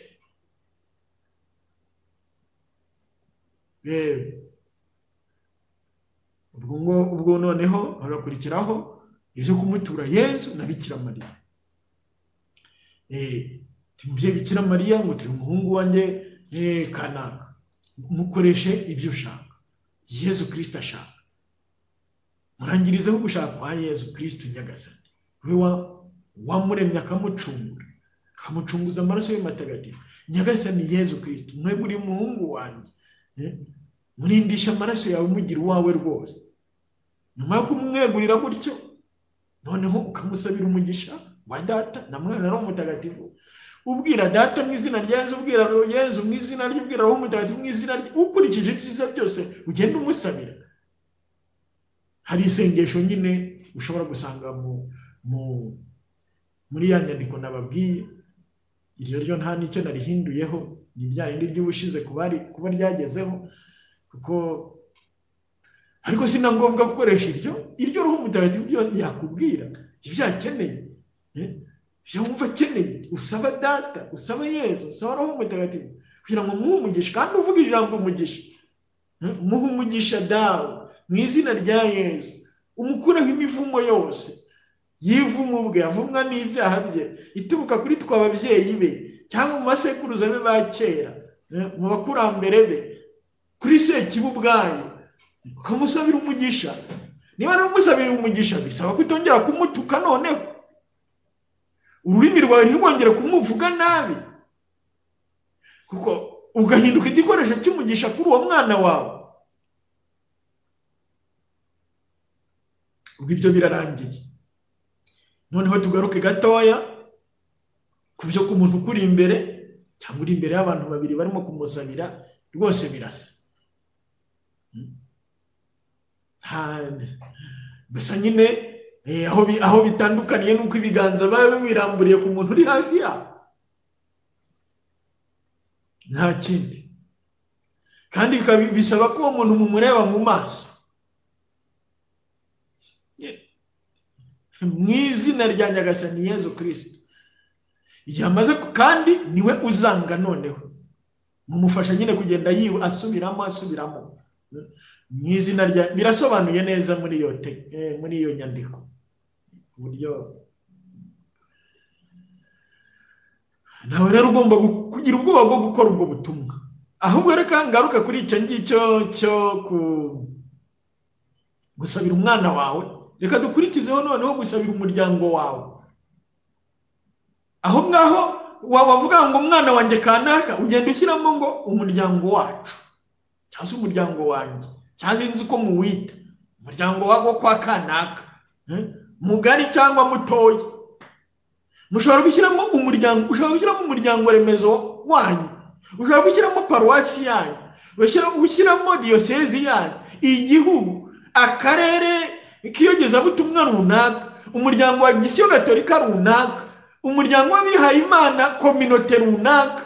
Ubwo noneho hagakurikiraho ibyo kumutura Yezu na Bikira Mariya. Tumubye Bikira Mariya ngo turi umuhungu wanjye kanaka, mukoreshe ibyo ushaka, Yezu Kristo ashaka. Murangirizeho gushaka kwa Yezu Kristo Nyagasani, we wamuremye akamucungura, akamucunguza amaraso ye matagatifu. Nyagasani Yezu Kristo mweguriye umuhungu wanjye, murindisha amaraso yawe mugira uwawe rwose. Nyuma yo kumwegurira gutyo, noneho ukamusabira umugisha wa Data na Mwana na Roho Mutagatifu. Ubwira Data mu izina rya Yezu, ubwira Yezu mu izina rye, ubwira Roho Mutagatifu mu izina rye, ukurikije ibyiza byose ugenda umusabira. Hari isengesho nyine ushobora gusanga muri ya nyandiko nababwiye. Iryo ryo nta nicyo narihinduyeho, ni rya rindi ry'ubushize kuba ryagezeho, kuko ariko sina ngombwa gukoresha iryo Roho Mutagatifu byo yakubwira ibyo akeneye, ibyo wumva akeneye. Usaba Data, usaba Yezu, usaba Roho Mutagatifu kugira ngo muhe umugisha. Kandi uvuga ijambo umugisha, muhe umugisha dawe mu izina rya Yezu, umukureho imivumo yose yivuma ubwe, avumwa n'ibyaha bye ituruka kuri twe ababyeyi be cyangwa mu masekuruza be ba kera, mu bakurambere be, kuri Sekibi ubwayo, ukamusabira umugisha. Niba namusabira umugisha bisaba kutongera kumutuka, noneho ururimi rwawe ntirwongere kumuvuga nabi, kuko ugahinduka igikoresho cy'umugisha kuri uwo mwana wawe. Ubwo ibyo birarangiye. Noneho tugaruke gatoya ku byo ku muntu ukuri imbere cyangwa uri imbere y'abantu babiri barimo kumusabira, rwose birasa. Gusa nyine aho bitandukaniye nuko ibiganza baba biramburiye ku muntu uri hafi yawe, nta kindi. Kandi bisaba ko uwo muntu mumureba mu maso mu izina rya Nyagasani Yezu Kristo. Igihe amaze, kandi niwe uzanga, noneho mumufasha nyine kugenda asubiramo mu izina rya, birasobanuye neza muri iyo nyandiko, ku buryo nawe rero ugomba kugira ubwoba bwo gukora ubwo butumwa. Ahubwo reka ngaruka kuri icyo ngicyo cyo gusabira umwana wawe. Reka dukurikizeho noneho gusabira umuryango wawe. Aho ngaho wavuga ngo umwana wanjye kanaka ugenda ushyiramo ngo umuryango wacu cyangwa se umuryango wanjye cyangwa inzi ko muwita umuryango wabo kwa kanaka mugari cyangwa mutoya. Mushobora gushyiramo umuryango, ushobora gushyiramo umuryango remezo wanyu, ushobora gushyiramo paruwasi yanyu, ushyiramo diyosezi yanyu, igihugu, akarere k'iyogezabutumwa runaka, umuryango wa gisiyo gatolika runaka, umuryango w'abihaye Imana kominote runaka.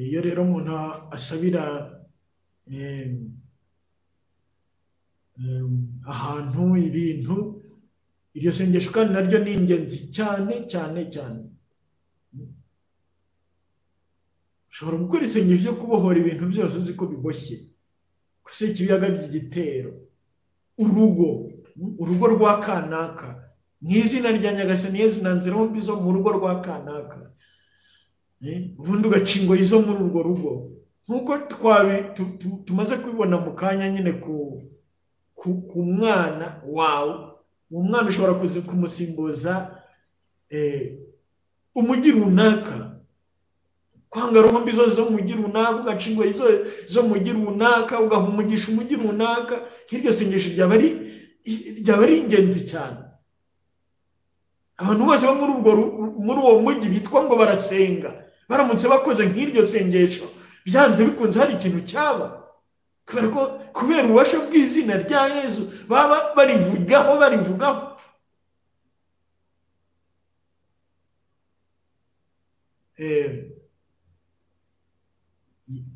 Iyo rero umuntu asabira ahantu ibintu, iryo sengesho kandi naryo ni ingenzi cyane cyane cyane. Ushobora gukora isengesho ryo kubohora ibintu byose uzi ko biboshye, kuse ikibiyaga by'igitero, urugo rwa kanaka, mu izina rya Nyagasani Yezu nanziraho mbizo mu rugo rwa kanaka, ubundi ugaca ingoyi zo muri urwo rugo, nk'uko tumaze kubibona mu kanya nyine ku mwana wawe. Uwo mwana ushobora kumusimbuza umujyi runaka, kwanga roho mbi zose zo mu mujyi runaka, ugaca ingoyi zo mu mujyi runaka, ugaha umugisha umujyi runaka. Iryo sengesho ryaba ari ingenzi cyane. Abantu bose bo muri uwo mujyi bitwa ngo barasenga, baramutse bakoze nk'iryo sengesho, byanze bikunze hari ikintu cyaba, kubera ububasha bw'izina rya Yezu baba barivugaho.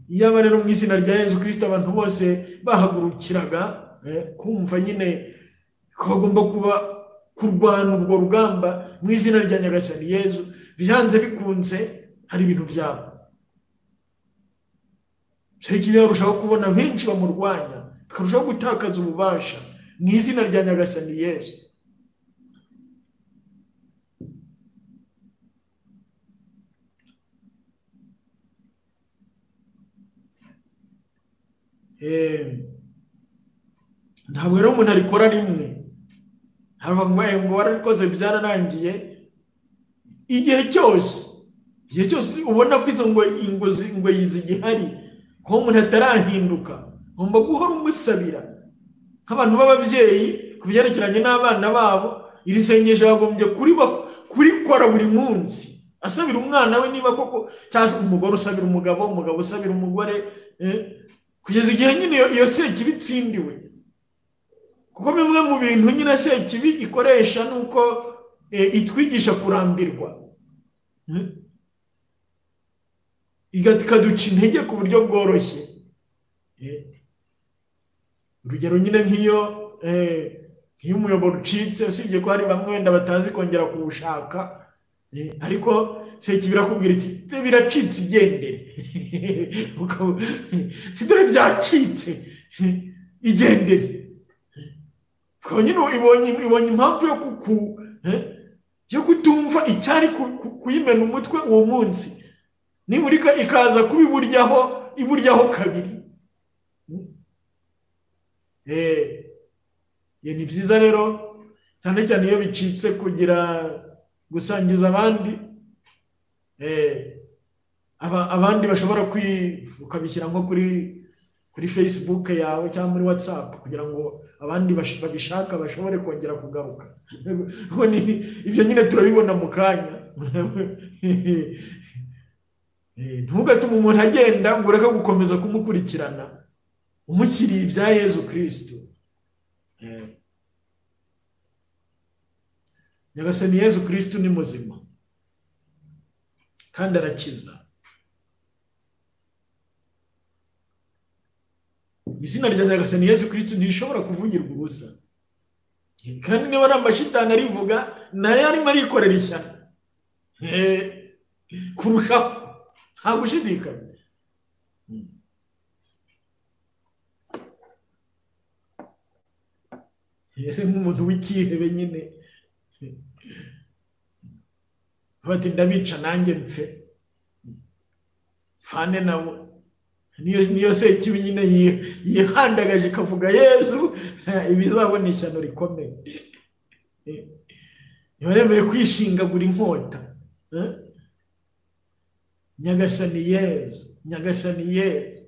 Iyaba rero mu izina rya Yezu Kristo abantu bose bahagurukiraga kumva nyine ko bagomba kurwana urwo rugamba mu izina rya Nyagasani Yezu, byanze bikunze hari ibintu byabo. Sheki yarushaho kubona benshi bamurwanya, akarushaho gutakaza ububasha mu izina rya Nyagasani Yezu. Ntabwo rero umuntu arikora rimwe, ngo warabikoze byararangiye. Igihe cyose ubona ko izo ngo zigihari, ko umuntu atarahinduka, ngomba guhora umusabira nk'abantu b'ababyeyi ku byerekeranye n'abana babo, iri sengesho yagombye kurikora buri munsi, asabira umwana we niba koko, cyangwa umugore usabira umugabo, umugabo usabira umugore, kugeza igihe nyine iyo sekibi itsindiwe. Kuko bimwe mu bintu nyine sekibi ikoresha nuko itwigisha kurambirwa, ikaduca intege ku buryo bworoshye. Urugero nyine nk'iyo umuyoboro ucitse, usibye ko hari bamwe wenda batazi kongera kuwushaka, ariko sekibi birakubwira iti biracitse igendere, si dore byacitse igendere. Ukaba nyine ibonye impamvu yo kutumva icyari kuyimena umutwe uwo munsi, nibura ikaza iburyaho kabiri. Ni byiza rero cyane cyane iyo bicitse kugira gusangiza abandi bashobora ukabishyira nko kuri Facebook yawe cyangwa muri WhatsApp, kugira ngo abandi babishaka bashobore kongera kugaruka. Ibyo nyine turabibona mu kanya. Ntugatume umuntu agenda ngo ureke gukomeza kumukurikirana umushyiriye ibya Yezu Kristo. Nyagasani Yezu Kristo ni muzima kandi arakiza. Izina rya Nyagasani Yezu Kristo ntirishobora kuvugirwa ubusa, kandi niba ari amashitani arivuga, nayo arimo arikorera ishyano kurushaho, nta gushidikanya. Ese nk'umuntu w'ikihebe nyine bati ndabica nanjye mpfe, fane nabo. Niyo sekibi nyine yihandagaje ikavuga Yezu, ibizabona ishyano rikomeye. Niba yemeye kwishingagura inkota, Nyagasani Yezu, Nyagasani Yezu.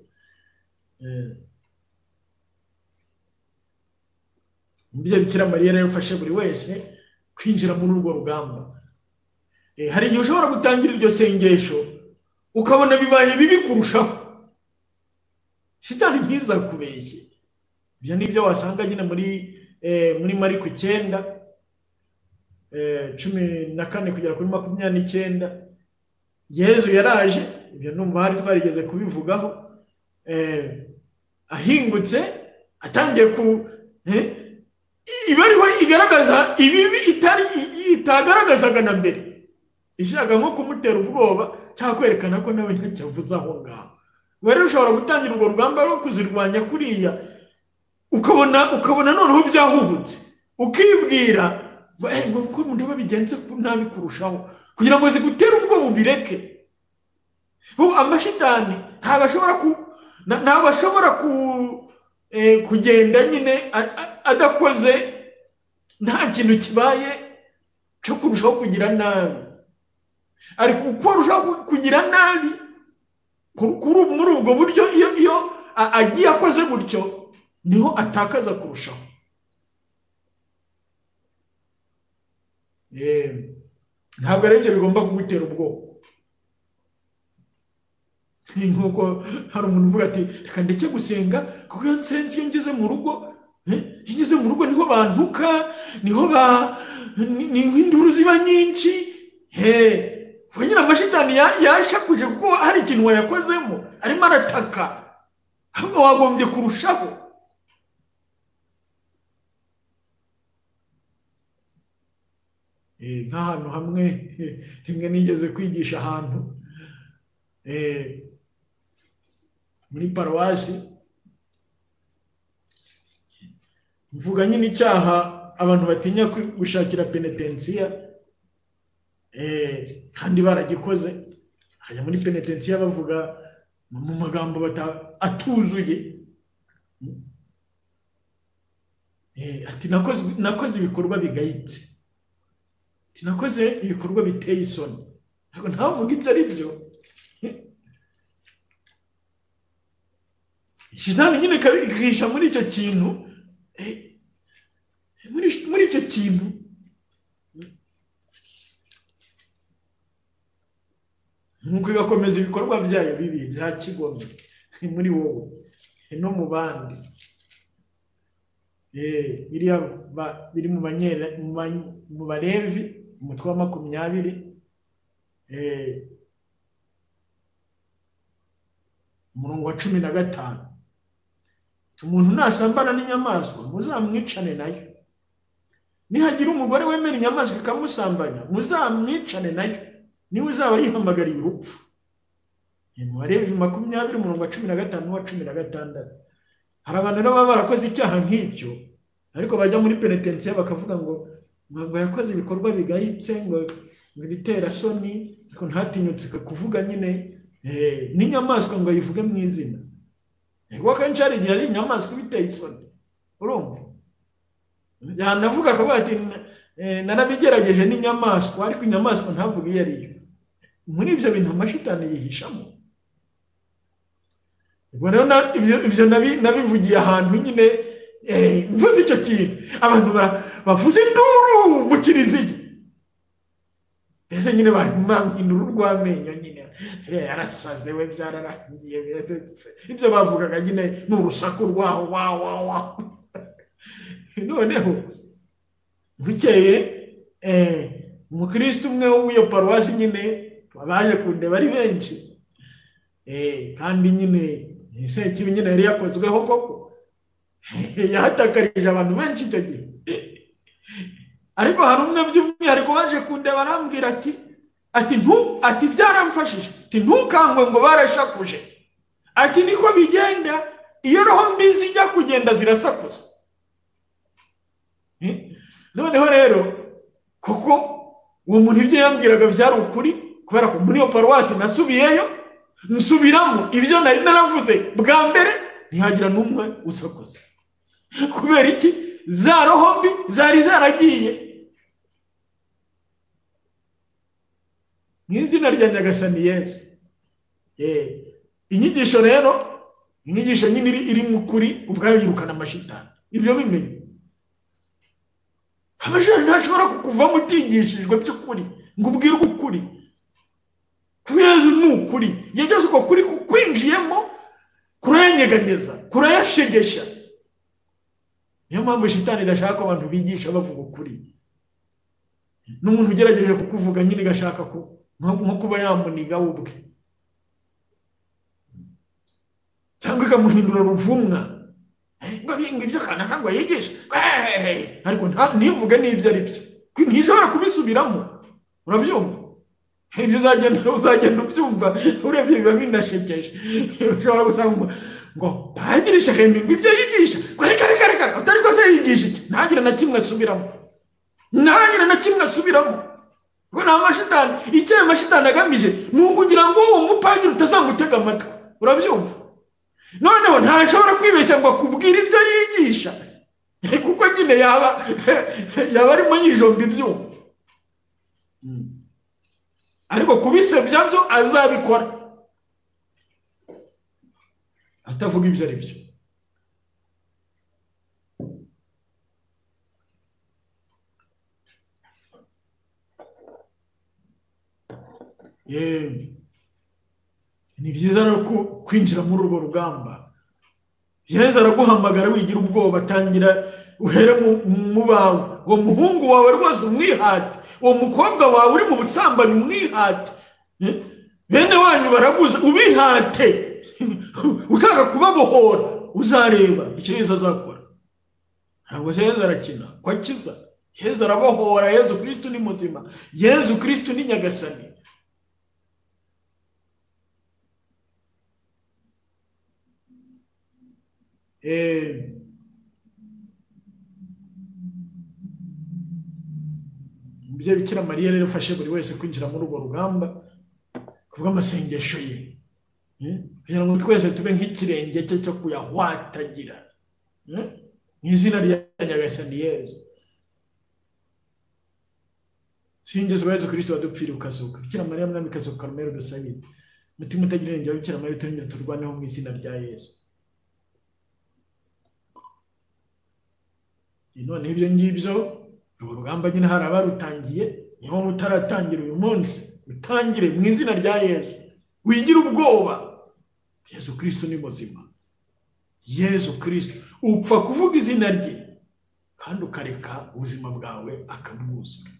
Umubyeyi Bikira Mariya rero ufashe buri wese kwinjira muri urwo rugamba. Hari igihe ushobora gutangira iryo sengesho ukabona bibaye bibi kurushaho, Shitani ntiza kubeshye. Ibyo nibyo wasanga nyine muri Mariko 9:14 kugera kuri 29. Yezu yaraje, ibyo numva hari twarigeze kubivugaho, ahingutse atangiye ibariho igaragaza ibibi itagaragazaga na mbere, ishaka nko kumutera ubwoba cyangwa kwerekana ko nawe ntacyo avuze aho ngaho. Wari ushobora gutangira urwo rugamba rwo kuzirwanya kuriya, ukabona noneho byahubutse, ukibwira ngo uko umuntu babigenze nabi kurushaho, kugira ngo zigutere ubwoba ubireke. Amashitani ntabwo ashobora kugenda nyine adakoze, nta kintu kibaye cyo kurushaho kugira nabi. Ariko uko arushaho kugira nabi muri ubwo buryo, iyo agiye akoze gutyo niho atakaza kurushaho. Ntabwo ari ibyo bigomba kugutera ubwoba. Nk'uko hari umuntu uvuga ati reka ndeke gusenga kuko iyo nsenze, iyo ngeze mu rugo niho bantuka, niho induru ziba nyinshi. Nyine amashitani yashakuje kuko hari ikintu wayakozemo, arimo arataka, ahubwo wagombye kurushaho. Nk'ahantu hamwe rimwe nigeze kwigisha ahantu muri paruwasi, mvuga nyine icyaha abantu batinya gushakira penetensiya, kandi baragikoze. Hajya muri penetensiya bavuga mu magambo atuzuye, ati nakoze ibikorwa bigayitse, ati nakoze ibikorwa biteye isoni. Ariko ntavuga ibyo ari byo. Shitani nyine ikahisha muri icyo kintu, muri icyo kintu nk'uko igakomeza ibikorwa byayo bibi bya kigome muri wowe no mu bandi. Biriya biri mu Balevi umutwe wa 20 umurongo wa 15. Umuntu nasambana n'inyamaswa muzamwicane nayo, nihagira umugore wemera inyamaswa ikamusambanya muzamwicane nayo, niwe uzaba yihamagariye urupfu. Mu Balevi 20 umurongo wa 15 n'uwa 16. Hari abantu baba barakoze icyaha nk'icyo ariko bajya muri penitensiya bakavuga ngo yakoze ibikorwa bigayitse ngo bitera soni, ariko ntatinyutse kuvuga nyine n'inyamaswa ngo yivuge mu izina. Ngo akenshi hari igihe ari inyamaswa biteye isoni, urumva yanavuga akavuga ati narabigerageje n'inyamaswa, ariko inyamaswa ntavuga iyo ariyo. Muri ibyo bintu amashitani yihishamo. Ubwo rero ibyo nabivugiye ahantu nyine mvuze icyo kintu abantu bavuze induru mu kiliziya, mbese nyine bampindura urw'amenyo nyine yarasaze we byararangiye, ibyo bavugaga nyine n'urusaku rwaho wa noneho bukeye umukristo umwe w'iyo paruwasi nyine baje kundeba ari benshi, kandi nyine Sekibi nyine yari yakozweho koko, yahatakarije abantu benshi icyo gihe. Ariko hari umwe by'umwihariko waje kundeba arambwira ati byaramfashije, ati ntukangwe ngo barashakuje, ati niko bigenda iyo roho mbi zijya kugenda zirasakuza. Noneho rero kuko uwo muntu ibyo yambwiraga byari ukuri, kubera ko muri iyo paruwasi nasubiyeyo nsubiramo ibyo nari naravuze bwa mbere, ntihagira n'umwe usakuza. Kubera iki? Za roho mbi zari zaragiye. Mu izina rya Nyagasani Yesu. Inyigisho rero, inyigisho nyine iri mu kuri ubwayo yirukana amashitani. Ibyo bimenye. Amashitani ntashobora kukuvamo utigishijwe by'ukuri ngo ubwirwe ukuri. Kuyezu ni ukuri. Yageze uko kuri kwinjiyemo kurayanyeganyeza, kurayashegesha. Niyo mpamvu shitani idashaka abantu bigisha bavuga ukuri. N'umuntu ugerageje kukuvuga nyine igashaka nko kuba yamuniga ubwe, cyangwa ikamuhindura ruvumwa ngo ibyo kanaka ngo yigisha, ariko ntivuge n'ibyo ari byo, ntishobora kubisubiramo. Urabyumva? Ibyo uzagenda ubyumva urebye biba binashekeje. Ushobora gusanga ngo padiri Shekemi ngo ibyo yigisha reka utari ko se yigisha iki, ntagire na kimwe asubiramo, ngo nta mashitani. Icyo amashitani agamije ni ukugira ngo uwo mupadiri utazamutega amatwi. Urabyumva? Noneho ntashobora kwibeshya ngo akubwire ibyo yigisha, kuko nyine yaba arimo yijomba ibyuma. Ariko kubisebya byo azabikora atavuga ibyo ari byo. Ni byiza rero kwinjira muri urwo rugamba. Yesu araguhamagara wigira ubwoba, tangira uhere mu bawe, uwo muhungu wawe rwose umwihate, uwo mukobwa wawe uri mu busambanyi umwihate, bene wanyu baraguza ubihate. Ushaka kubabohora uzareba icyo Yesu azakora. Ntabwo Yesu arakina ko akiza, Yesu arabohora. Yesu Kristo ni muzima, Yesu Kristo ni Nyagasani. Umubyeyi Bikira Mariya rero ufashe buri wese kwinjira muri urwo rugamba kubw'amasengesho ye, kugira ngo twese tube nk'ikirenge cye cyo kuyahwatagira mu izina rya Nyagasani Yesu. Singizwa Yesu Kristo wadupfiriye ukazuka. Bikira Mariya mwamikazi wa Karumeli dusabire. Mutima utagira inenge wa Bikira Mariya turengere turwaneho mu izina rya Yesu. None ibyo ngibyo urugamba nyine hari abarutangiye, niho mutaratangira uyu munsi. utangire mu izina rya Yesu. Wigira ubwoba, Yesu Kristo ni muzima. Yesu Kristo upfa kuvuga izina rye kandi ukareka ubuzima bwawe akabwuzura.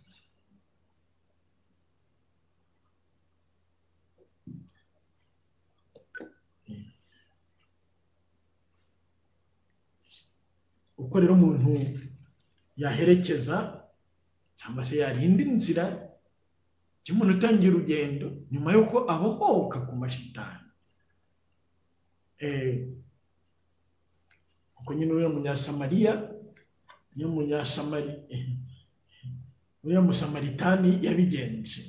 Uko rero umuntu yaherekeza cyangwa se yarinda inzira y'umuntu utangiye urugendo nyuma yuko abohoka ku mashitani. Uko nyine uriya Munyasamaritani yabigenje.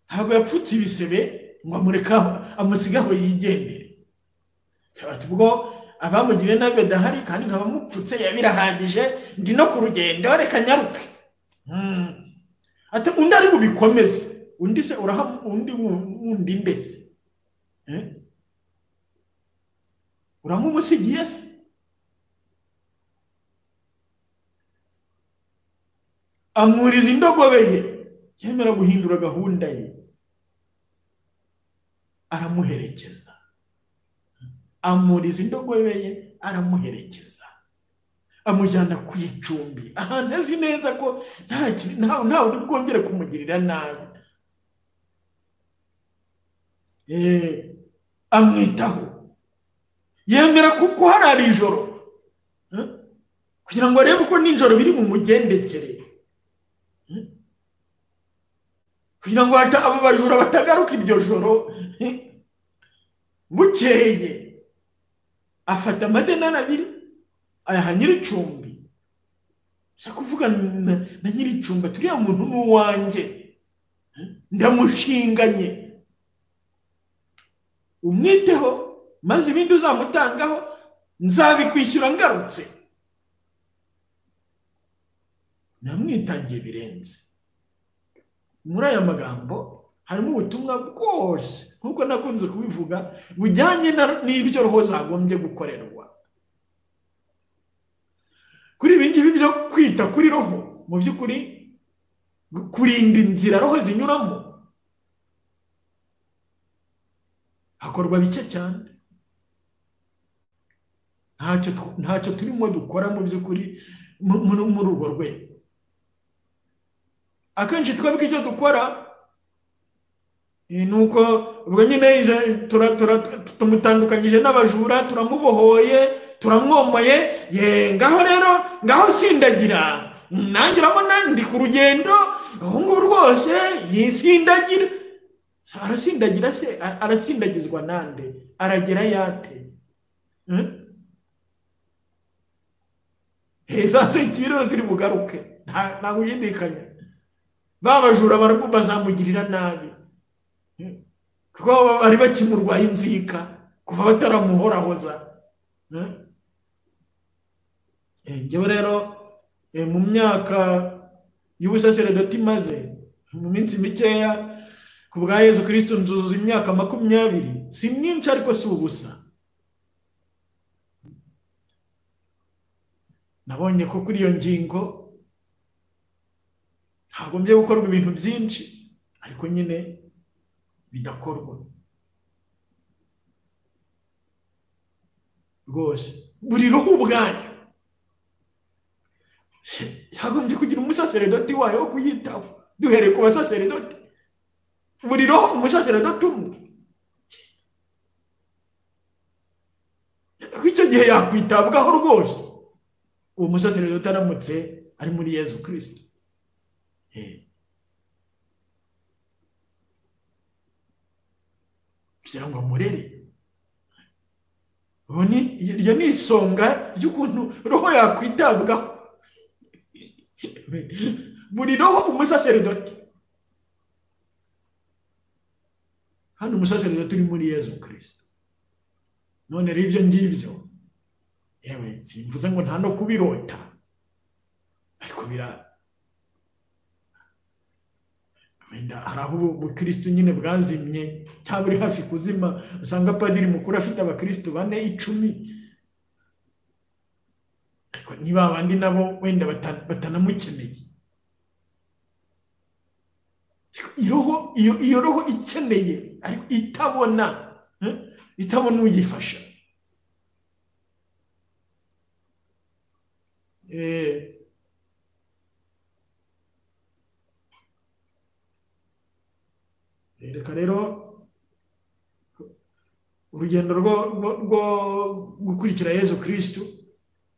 Ntabwo yapfutse ibisebe ngo amusigaho yigendere. Ubwo abamugiriye nabi badahari kandi nkabamupfutse yabirahagije, ndi no ku rugendo reka nyaruke. Ati undi ari bubikomeze, undi se undi mbese uramumusigiye se? Amuriza indogobe ye, yemera guhindura gahunda ye, aramuherekeza. Amuriza indogobe ye, aramuherekeza, amujyana ku icumbi ahantu azi neza ko nta uri bwongere kumugirira nabi. Amwitaho, yemera kuko harara ijoro kugira ngo arebe uko nijoro biri mu mugendekere, kugira ngo abo bajura batagaruka iryo joro. Bukeye afata amadenari 2 ayaha nyir'icumbi. Shaka kuvuga na nyir'icumbi, turiya muntu n'uwanjye, ndamushinganye, umwiteho maze ibindi uzamutangaho nzabikwishyura ngarutse. Namwitangiye birenze. Muri aya magambo harimo ubutumwa bwose, nkuko nakunze kubivuga, bujyanye n'ibyo roho zagombye gukorerwa. Kuri ibi ngibi byo kwita kuri roho, mu by'ukuri kurinda inzira roho zinyuramo, hakorwa bike cyane. Ntacyo turimo dukora mu by'ukuri muri urwo rwego. Akenshi twebwe icyo dukora nuko ubwo nyine tumutandukanyije n'abajura, turamubohoye, turamwomoye, ngaho rero ngaho sindagira, nanjye urabona ndi ku rugendo, ubu ngubu rwose yisindagira. Arasindagira se? Arasindagizwa nande? Aragera yate? Zase ikiro ziri bugaruke, nta gushidikanya. Babajura bazamugirira nabi kuko bari bakimurwaye inzika kuva bataramuhorahoza. Njyewe rero mu myaka y'ubusaseredoti maze mu minsi mikeya ku bwa Yesu Kristo nzuzuza imyaka 20, si myinshi ariko si ubusa. Nabonye ko kuri iyo ngingo hagombye gukorwa ibintu byinshi, ariko nyine bidakorwa rwose. Buri roho ubwayo hagombye kugira umusaseredoti wayo wo kuyitaho, duhereye ku basaseredoti. Buri roho umusaseredoti umwe, icyo gihe yakwitabwaho rwose. Uwo musaseredoti aramutse ari muri Yesu Kristo. Kugira ngo amurere. Iyo ni isonga ry'ukuntu roho yakwitabwaho. Buri roho umusaseredoti. Hano umusaseredoti uri muri Yesu Kristo. None rero ibyo ngibyo, yewe simvuze ngo nta no kubirota, ariko wenda hari aho ubukristo nyine bwazimye cyangwa buri hafi kuzima. Usanga padiri mukuru afite abakristo 4, 10, ariko niba abandi nabo wenda batanamukeneye. iyo roho ikeneye ariko itabona uyifasha. Reka rero urugendo rwo gukurikira Yezu Kristo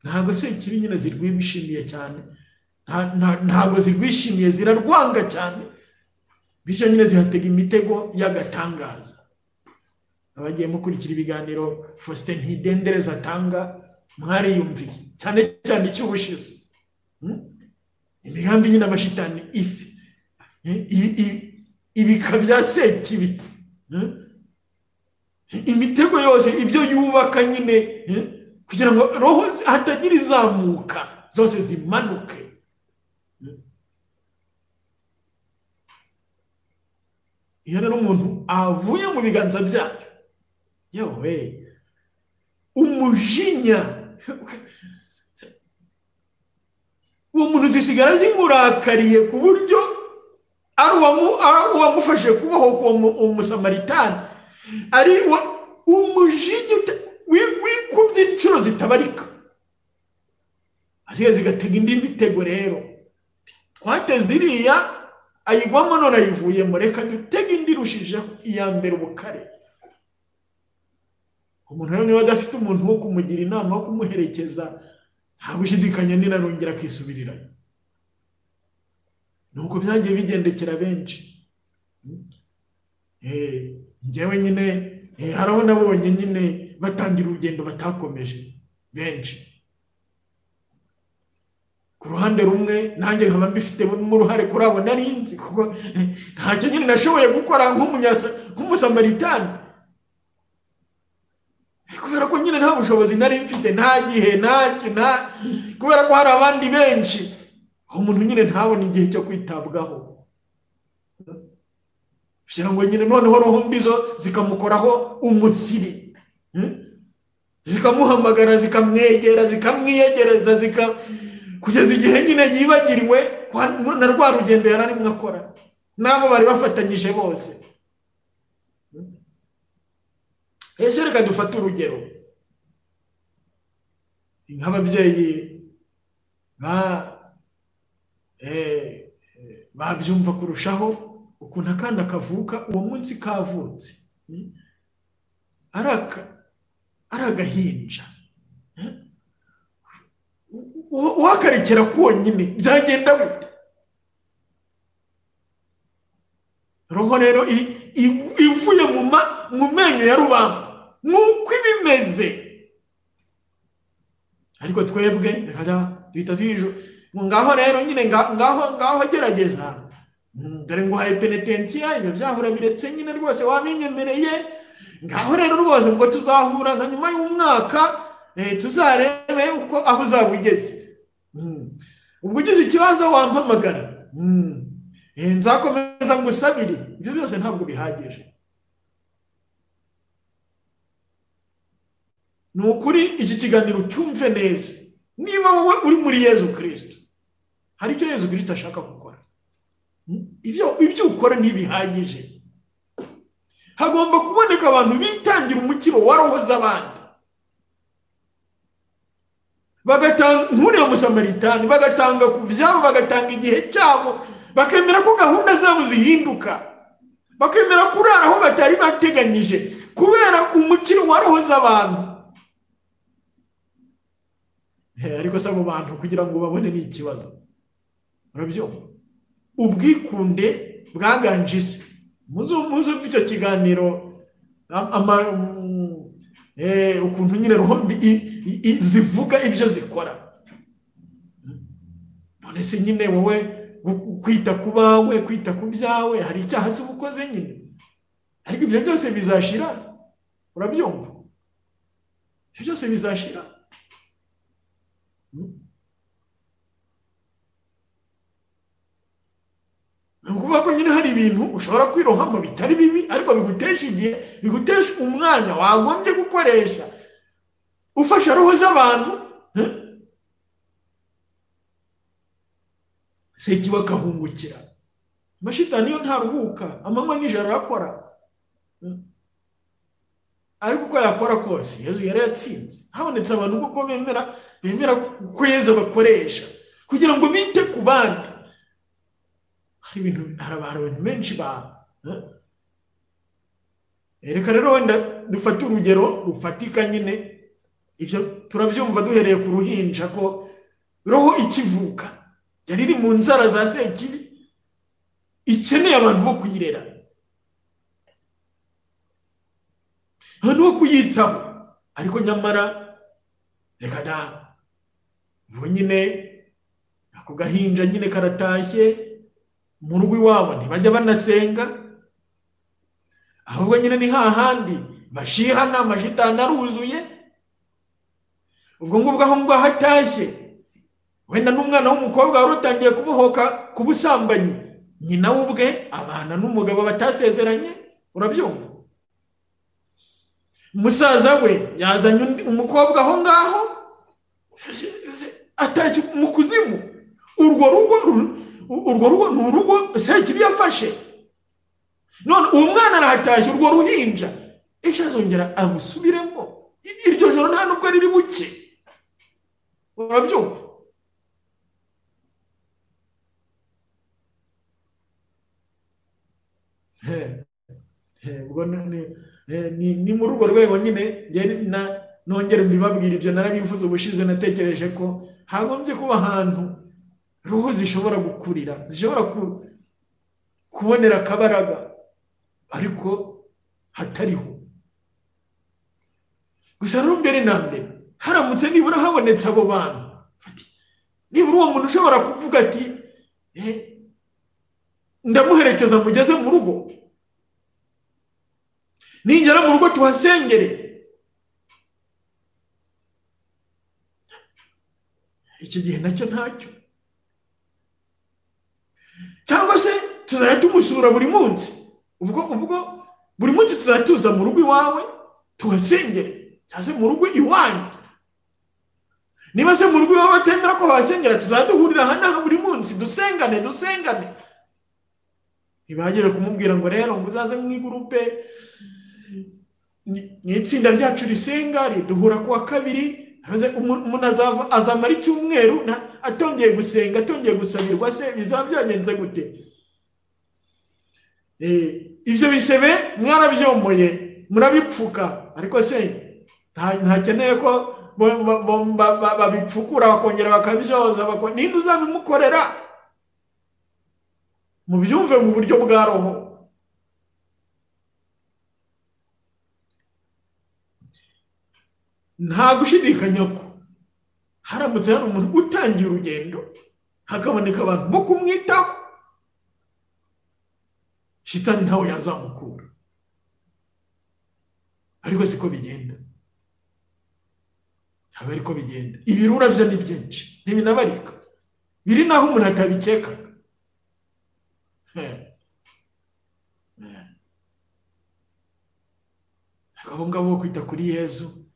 ntabwo se ikibi nyine zirwishimiye cyane, ntabwo zirwishimiye, zirarwanga cyane, bityo nyine zihatega imitego y'agatangaza. Abagiye mukurikira ibiganiro Faustin Ntidendereza atanga mwariyumviye cyane cyane icy'ubushize, imigambi nyine amashitani ibika bya sekibi, imitego yose ibyo yubaka nyine kugira ngo roho hatagira izamuka, zose zimanuke. Iyo rero umuntu avuye mu biganza byayo, yewe umujinya uwo muntu zisigara zimurakariye ku buryo ari uwamufashe kubaho umusamaritan ari umujinya wikubye inshuro zitabarika, asigaye zigatega indi mitego. Rero twateze iriya ayigwamo none ayivuyemo, reka dutega indi irushijeho iya mbere ubukare. Umuntu rero niba adafite umuntu wo kumugira inama, wo kumuherekeza, nta gushidikanya nirarongera akisubirirayo. Nuko byagiye bigendekera benshi. Njyewe nyine haraho nabonye nyine batangira urugendo batakomeje benshi. Ku ruhande rumwe nanjye nkaba mbifite mu ruhare kuri abo narinzi, kuko ntacyo nyine nashoboye gukora nk'umusamaritan, kubera ko nyine nta bushobozi nari mfite, nta gihe, kubera ko hari abandi benshi, umuntu nyine ntabone igihe cyo kwitabwaho. Kugira ngo nyine noneho roho mbizo zikamukoraho umusiri, zikamuhamagara, zikamwegera, zikamwiyegereza, kugeza igihe nyine yibagiriwe na rwa rugendo yararimo akora n'abo bari bafatanyije bose. Ese reka dufate urugero nk'ababyeyi babyumva kurushaho, ukuntu akana kavuka uwo munsi kavutse ari agahinja, wakarekera konyine byagenda gute? Roho rero ivuye mu menyo ya rubamba nuko ibimeze. Ariko twebwe duhita twijo ngaho rero nyine ngaho gerageza, dore ngo haye penetensiya, ibyo byahura biretse nyine rwose wabinyemereye, ngaho rero rwose ubwo tuzahura nka nyuma y'umwaka tuzarebe uko aho uzaba ugeze. Ubwo ugize ikibazo wampamagara, nzakomeza ngusabire. Ibyo byose ntabwo bihagije. Ni ukuri iki kiganiro cyumve neza. Niba wowe uri muri Yezu Kristo, hari icyo Yezu Kristo ashaka gukora. Ibyo ukora ntibihagije. Hagomba kuboneka abantu bitangira umukiro wa roho z'abandi, bagatanga nk'uriya musamaritan, bagatanga ku byabo, bagatanga igihe cyabo, bakemera ko gahunda zabo zihinduka, bakemera kurara aho batari bateganyije kubera umukiro wa roho z'abantu. Ariko sabo bantu kugira ngo babone ni ikibazo. Urabyumva? Ubwikunde bwaganje isi. Muzo icyo kiganiro ukuntu nyine roho zivuga ibyo zikora. None se nyine wowe kwita ku bawe, kwita ku byawe, hari icyaha se ukoze nyine, ariko ibyo byose bizashira. Urabyumva? Ibyo byose bizashira. Nukuvuga ko nyine hari ibintu ushobora kwirohamo bitari bibi, ariko bigutesha igihe, bigutesha umwanya wagombye gukoresha ufasha roho z'abantu. Se kiba kahungukira. amashitani yo ntaruhuka, amanywa n'ijoro arakora, ariko uko yakora kose Yesu yari yatsinze. Habonetse abantu kuko bemera ko Yesu bakoresha kugira ngo bite ku bandi. Hari abantu benshi reka rero wenda dufate urugero rufatika nyine. Ibyo turabyumva duhereye ku ruhinja ko roho ikivuka yari iri mu nzara za Sekibi, ikeneye abantu bo kuyirera, abantu bo kuyitaho. Ariko nyamara reka da ubwo nyine ako gahinja nyine karatashye mu rugo iwabo, ntibajya banasenga, ahubwo nyine ni hahandi bashihana, amashitani aruzuye. Ubwo ngubwo aho ngaho hatashye, wenda n'umwana w'umukobwa wari utangiye kubohoka ku busambanyi, nyina we ubwe abana n'umugabo batasezeranye, urabyumva. Umusaza we yazanye umukobwa aho ngaho, atashye mu kuzimu. Urwo rugo ni urugo Sekibi yafashe. None uwo mwana arahatashye, urwo ruhinja ejo azongera amusubiremo. Iryo joro nta nubwo riri buke, urabyumva. Ubwo ni muri urwo rwego nyine nongere mbibabwira. Ibyo narabivuze ubushize, natekereje ko hagombye kuba ahantu roho zishobora gukurira, zishobora kubonera akabaraga, ariko hatariho. Gusa rero mbere na mbere haramutse nibura habonetse abo bantu, nibura uwo muntu ushobora kuvuga ati ndamuherekeza mugeze mu rugo, ningera mu rugo tuhasengere. Icyo gihe nacyo ntacyo. Cyangwa se tuzajya tumusura buri munsi, ubwo buri munsi tuzajya tuza mu rugo iwawe tuhasengere, cyangwa se mu rugo iwanyu. Niba se mu rugo iwawe batemera ko bahasengera, tuzajya duhurira aha buri munsi dusengane. Ntibagere kumubwira ngo rero ngo uzaze mu igurupe, ni itsinda ryacu risenga, riduhura kuwa kabiri. Umuntu azamara icyumweru atongeye gusenga, atongeye gusabirwa, se bizaba byagenze gute? Ibyo bisebe mwarabyomoye, murabipfuka, ariko se ntakeneye ko babipfukura bakongera bakabyoza. Ninde uzabimukorera? Mubyumve mu buryo bwa roho. Nta gushidikanya ko haramutse hari umuntu utangiye urugendo, hakaboneka abantu bo kumwitaho, shitani ntawe yazamukura. Ariko siko bigenda, haba ariko bigenda. Ibirura byo ni byinshi, ntibinabarika, biri naho umuntu atabikekaga. Abo ngabo kwita kuri Yesu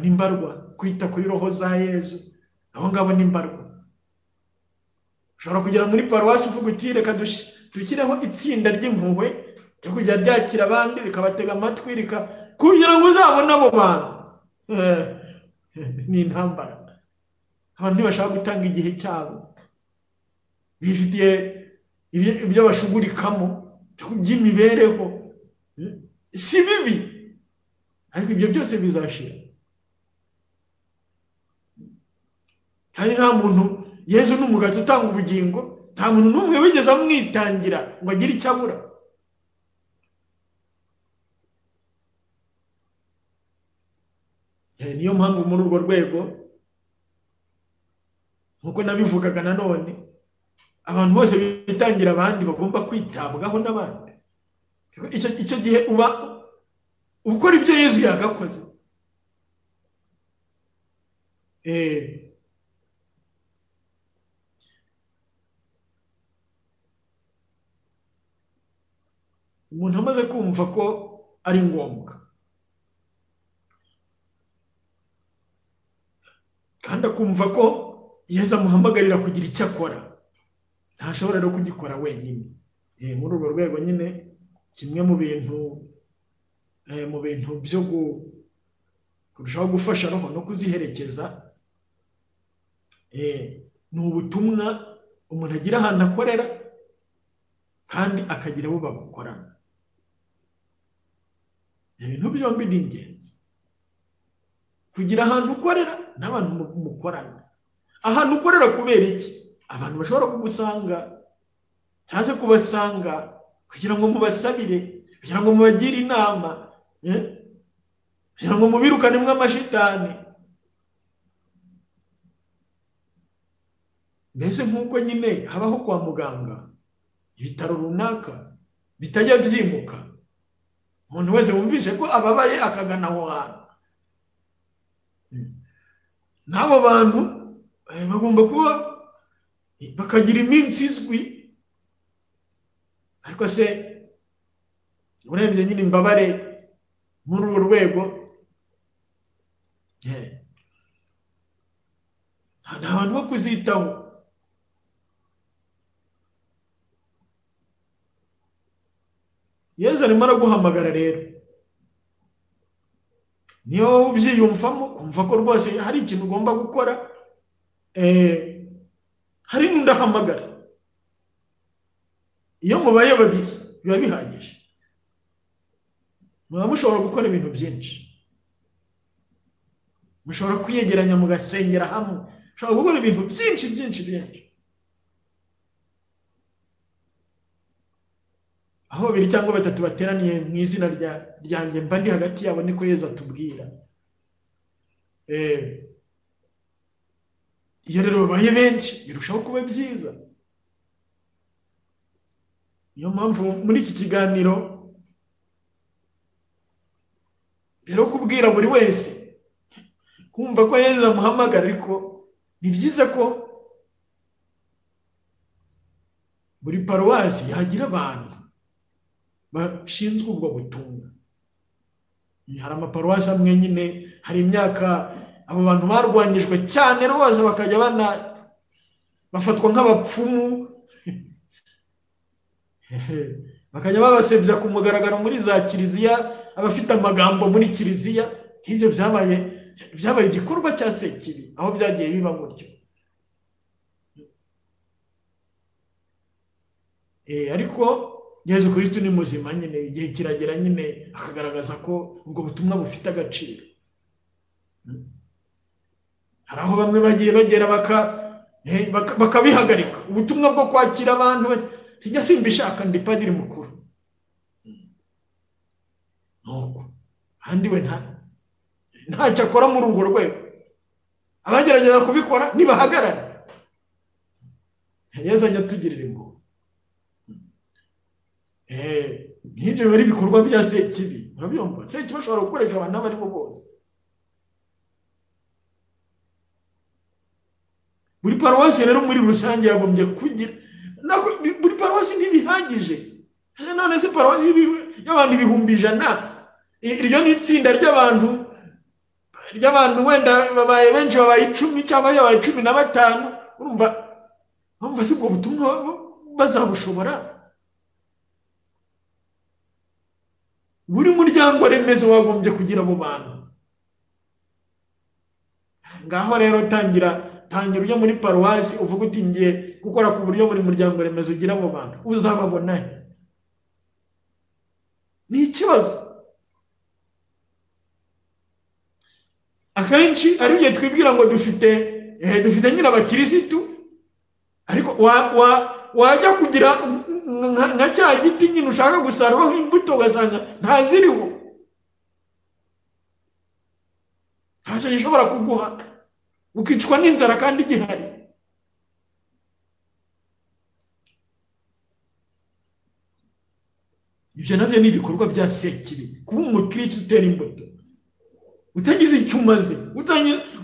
nimbarwa, kwita kuri roho za Yesu, abo ngabo nimbarwa. Ushobora kugera muri paruwasi uvuga uti reka dushyireho itsinda ry'impuhwe cyo kujya ryakira abandi, rikabatega amatwi, kugira ngo uzabone abo bantu. Ni intambara. Abantu ntibashaka gutanga igihe cyabo, bifitiye ibyo bashugurikamo by'imibereho. Si bibi, ariko ibyo byose bizashira. Kandi nta muntu, Yesu ni umugati utanga ubugingo, nta muntu n'umwe wigeze amwitangira ngo agire icyo abura. Niyo mpamvu muri urwo rwego, nkuko nabivugaga nanone, abantu bose bitangira abandi bagomba kwitabwaho n'abandi. Icyo gihe uba ukora ibyo Yesu yagakoze. Umuntu amaze kumva ko ari ngombwa kandi akumva ko Yesu amuhamagarira kugira icyo akora, ntashobora no kugikora wenyine. muri urwo rwego nyine kimwe mu bintu byo kurushaho gufasha roho no kuziherekeza ni ubutumwa umuntu agira ahantu akorera kandi akagira abo bagukorana. Ibintu byombi ni ingenzi, kugira ahantu ukorera n'abantu mukorana. Ahantu ukorera kubera iki? Abantu bashobora kugusanga cyangwa se kubasanga kugira ngo mubasabire, kugira ngo mubagire inama, kugira ngo mubirukanemo amashitani. Mbese nk'uko nyine habaho kwa muganga ibitaro runaka bitajya byimuka, umuntu wese wumvise ko ababaye akagana aho hantu, n'abo bantu bagomba kuba bakagira iminsi izwi. Ariko se urebye nyine imbabare muri urwo rwego nta bantu bo kuzitaho. Yesu arimo araguhamagara rero, niyo ubyiyumvamo kumva ko rwose hari ikintu ugomba gukora, hari n'undi ahamagara. Iyo mubaye babiri biba bihagije, muba mushobora gukora ibintu byinshi. Mushobora kwiyegeranya mugasengera hamwe, mushobora gukora ibintu byinshi. Aho babiri cyangwa batatu bateraniye mu izina ryanjye mba ndi hagati yabo, niko Yesu atubwira. Iyo rero babaye benshi birushaho kuba byiza. Niyo mpamvu muri iki kiganiro rero kubwira buri wese kumva ko Yesu amuhamagara, ariko ni byiza ko buri paruwasi yagira abantu bashinzwe ubwo butumwa. Hari amaparuwasi amwe nyine, hari imyaka abo bantu barwanyijwe cyane rwose, bakajya bafatwa nk'abapfumu, bakajya babasebya ku mugaragaro muri za kiliziya, abafite amagambo muri kiliziya. Nk'ibyo byabaye igikorwa cya sekibi, aho byagiye biba gutyo. Ariko Yesu Kristo ni muzima nyine, igihe kiragera nyine akagaragaza ko ubwo butumwa bufite agaciro. Hari aho bamwe bagiye bagera bakabihagarika ubutumwa bwo kwakira abantu, tijya simbishaka ndi padiri mukuru nuko, kandi we ntacyo akora muri urwo rwego. Abagerageza kubikora nibahagarara. Yesu ajya atugirira impuhwe. Nk'ibyo bari ibikorwa bya sekibi, urabyumva? Sekibi ashobora gukoresha abantu abo ari bo bose. Buri paruwasi rero muri rusange yagombye kugira, buri paruwasi ntibihagije. None se paruwasi y'abantu 100,000, iryo ni itsinda ry'abantu wenda babaye benshi, babaye 10 cyangwa babaye 15. urumva si ubwo butumwa bazabushobora? Buri muryango remezo wagombye kugira abo bantu. Ngaho rero tangira ujya muri paruwasi uvuga uti ngiye gukora ku buryo muri muryango remezo ugira abo bantu, uzababona he? Ni ikibazo. Akenshi ari igihe twibwira ngo dufite nyine abakirisitu, ariko wajya kugira nka cya giti nyine ushaka gusaruraho imbuto ugasanga ntaziriho, ntacyo gishobora kuguha, ukicwa n'inzara kandi gihari. Ibyo nabyo ni ibikorwa bya sekibi. Kuba umukristo utera imbuto utagize icyo umaze,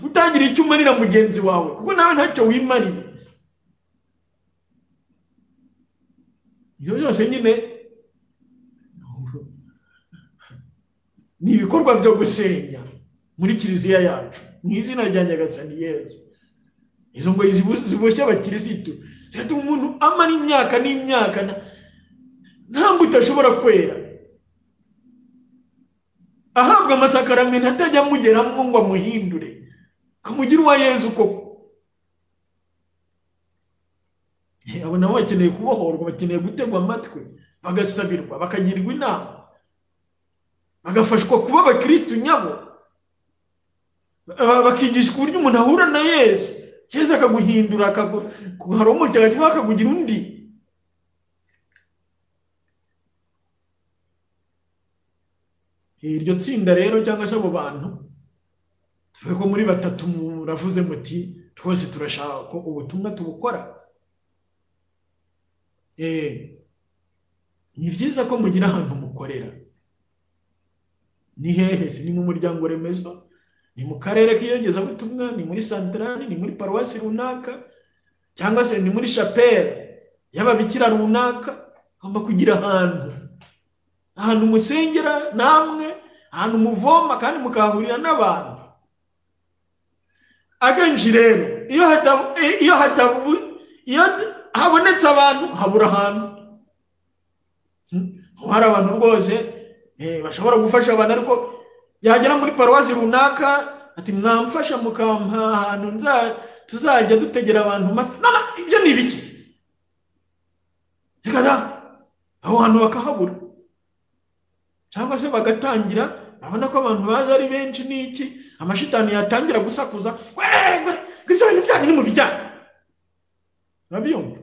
utagira icyo umarira mugenzi wawe, kuko nawe ntacyo wimariye. Ibyo byose nyine ni ibikorwa byo gusenya muri kiliziya yacu mu izina rya Nyagasani Yesu. Izo ngo ziboshye abakirisitu, zituma umuntu amara imyaka n'imyaka nta mbuto ashobora kwera, ahabwa amasakaramentu atajya amugeramo ngo amuhindure akamugire uwa Yezu koko. Abo nabo bakeneye kubohorwa, bakeneye gutegwa amatwi, bagasabirwa, bakagirwa inama, bagafashwa kuba abakristo nyabo, bakigishwa uburyo umuntu ahura na Yezu, Yezu akaguhindura, hari umutagatifu akakugira undi. Iryo tsinda rero cyangwa se abo bantu tuvuge ko muri batatu muravuze muti twese turashaka ko ubutumwa tubukora. Ni byiza ko mugira ahantu mukorera. Ni hehe? Si ni mu muryango remezo, ni mu karere k'iyogezabutumwa, ni muri santarari, ni muri paruwasi runaka, cyangwa se ni muri chapelle y'ababikira runaka. Hamba kugira ahantu musengera namwe, ahantu muvoma kandi mukahurira n'abantu. Akenshi rero iyo habonetse abantu habura ahantu. Hari abantu rwose bashobora gufasha abantu, ariko yagera muri paruwasi runaka ati mwamfasha mukampa ahantu tuzajya dutegera abantu matwi. Ibyo ni ibikize. Reka da aho hantu bakahabura, cyangwa se bagatangira abona ko abantu baza ari benshi n'iki, amashitani yatangira gusakuza, ibyo bintu byanyu ni mu bijyanye. Urabyumva?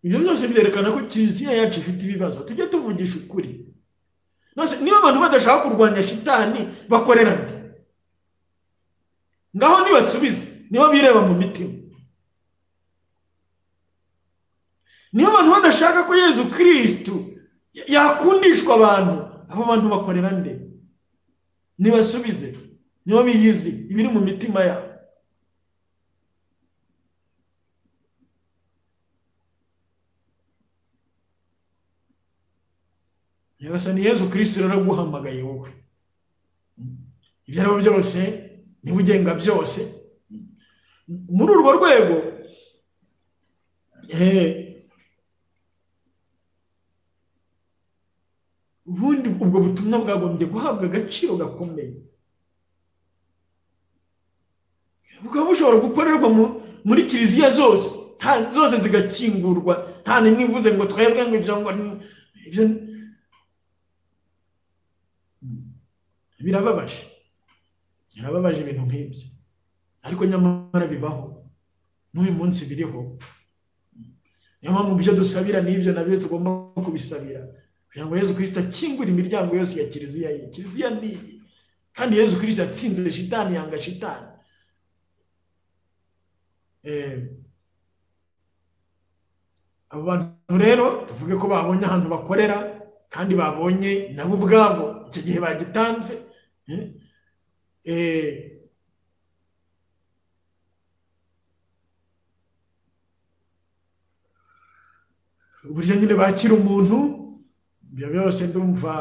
Ibyo byose byerekana ko kiliziya yacu ifite ibibazo. Tujye tuvugisha ukuri. Niba abantu badashaka kurwanya shitani bakorera nde? Ngaho nibasubize, niba bireba mu mitima. Niba abantu badashaka ko Yezu Kristo yakundishwa abantu, abo bantu bakorera nde? Nibasubize, niba biyizi ibiri mu mitima yabo. Nyagasani Yezu Kristo rero guhamagaye wowe. Ibyo rero byose ni ugenga byose. Muri urwo rwego ubundi ubwo butumwa bwagombye guhabwa agaciro gakomeye. Bukaba bushobora gukorerwa muri kiliziya zose, zose zigakingurwa, nta nimwe ivuze ngo twebwe ngo ibyo birababaje. Birababaje ibintu nk'ibyo, ariko nyamara bibaho n'uyu munsi biriho. Niyo mpamvu mu byo dusabira n'ibyo nabyo tugomba kubisabira, kugira ngo Yezu Kristo akingure imiryango yose ya kiliziya ye. Kiliziya ni iyi, kandi Yezu Kristo yatsinze shitani, yanga shitani. Abo bantu rero tuvuge ko babonye ahantu bakorera, kandi babonye nabo ubwabo icyo gihe bagitanze. Uburyo nyine bakira umuntu, ibyo byose ndumva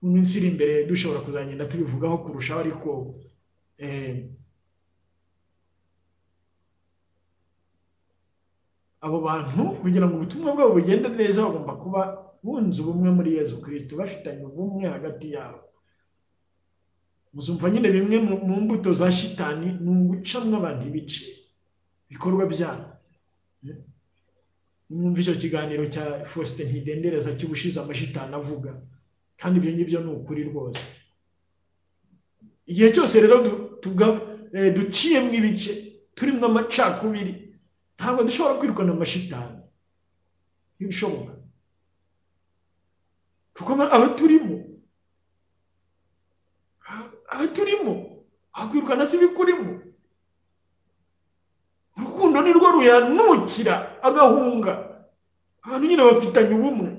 mu minsi iri imbere dushobora kuzagenda tubivugaho kurushaho. Ariko abo bantu kugira ngo ubutumwa bwabo bugende neza bagomba kuba bunze ubumwe muri Yezu Kristo, bafitanye ubumwe hagati yabo. Muzumva nyine bimwe mu mbuto za shitani ni ugucamwa abantu ibice bikorwa byabo. Mwumva icyo kiganiro cya Faustin Ntidendereza cy'ubushize amashitani avuga, kandi ibyo ngibyo ni ukuri rwose. Igihe cyose rero duciyemo ibice, turimo amacakubiri, ntabwo dushobora kwirukana amashitani. Ntibishoboka, kuko abaturimo hakwirukana si bikurimo. Urukundo ni rwo ruyanukira agahunga. Abantu nyine bafitanye ubumwe.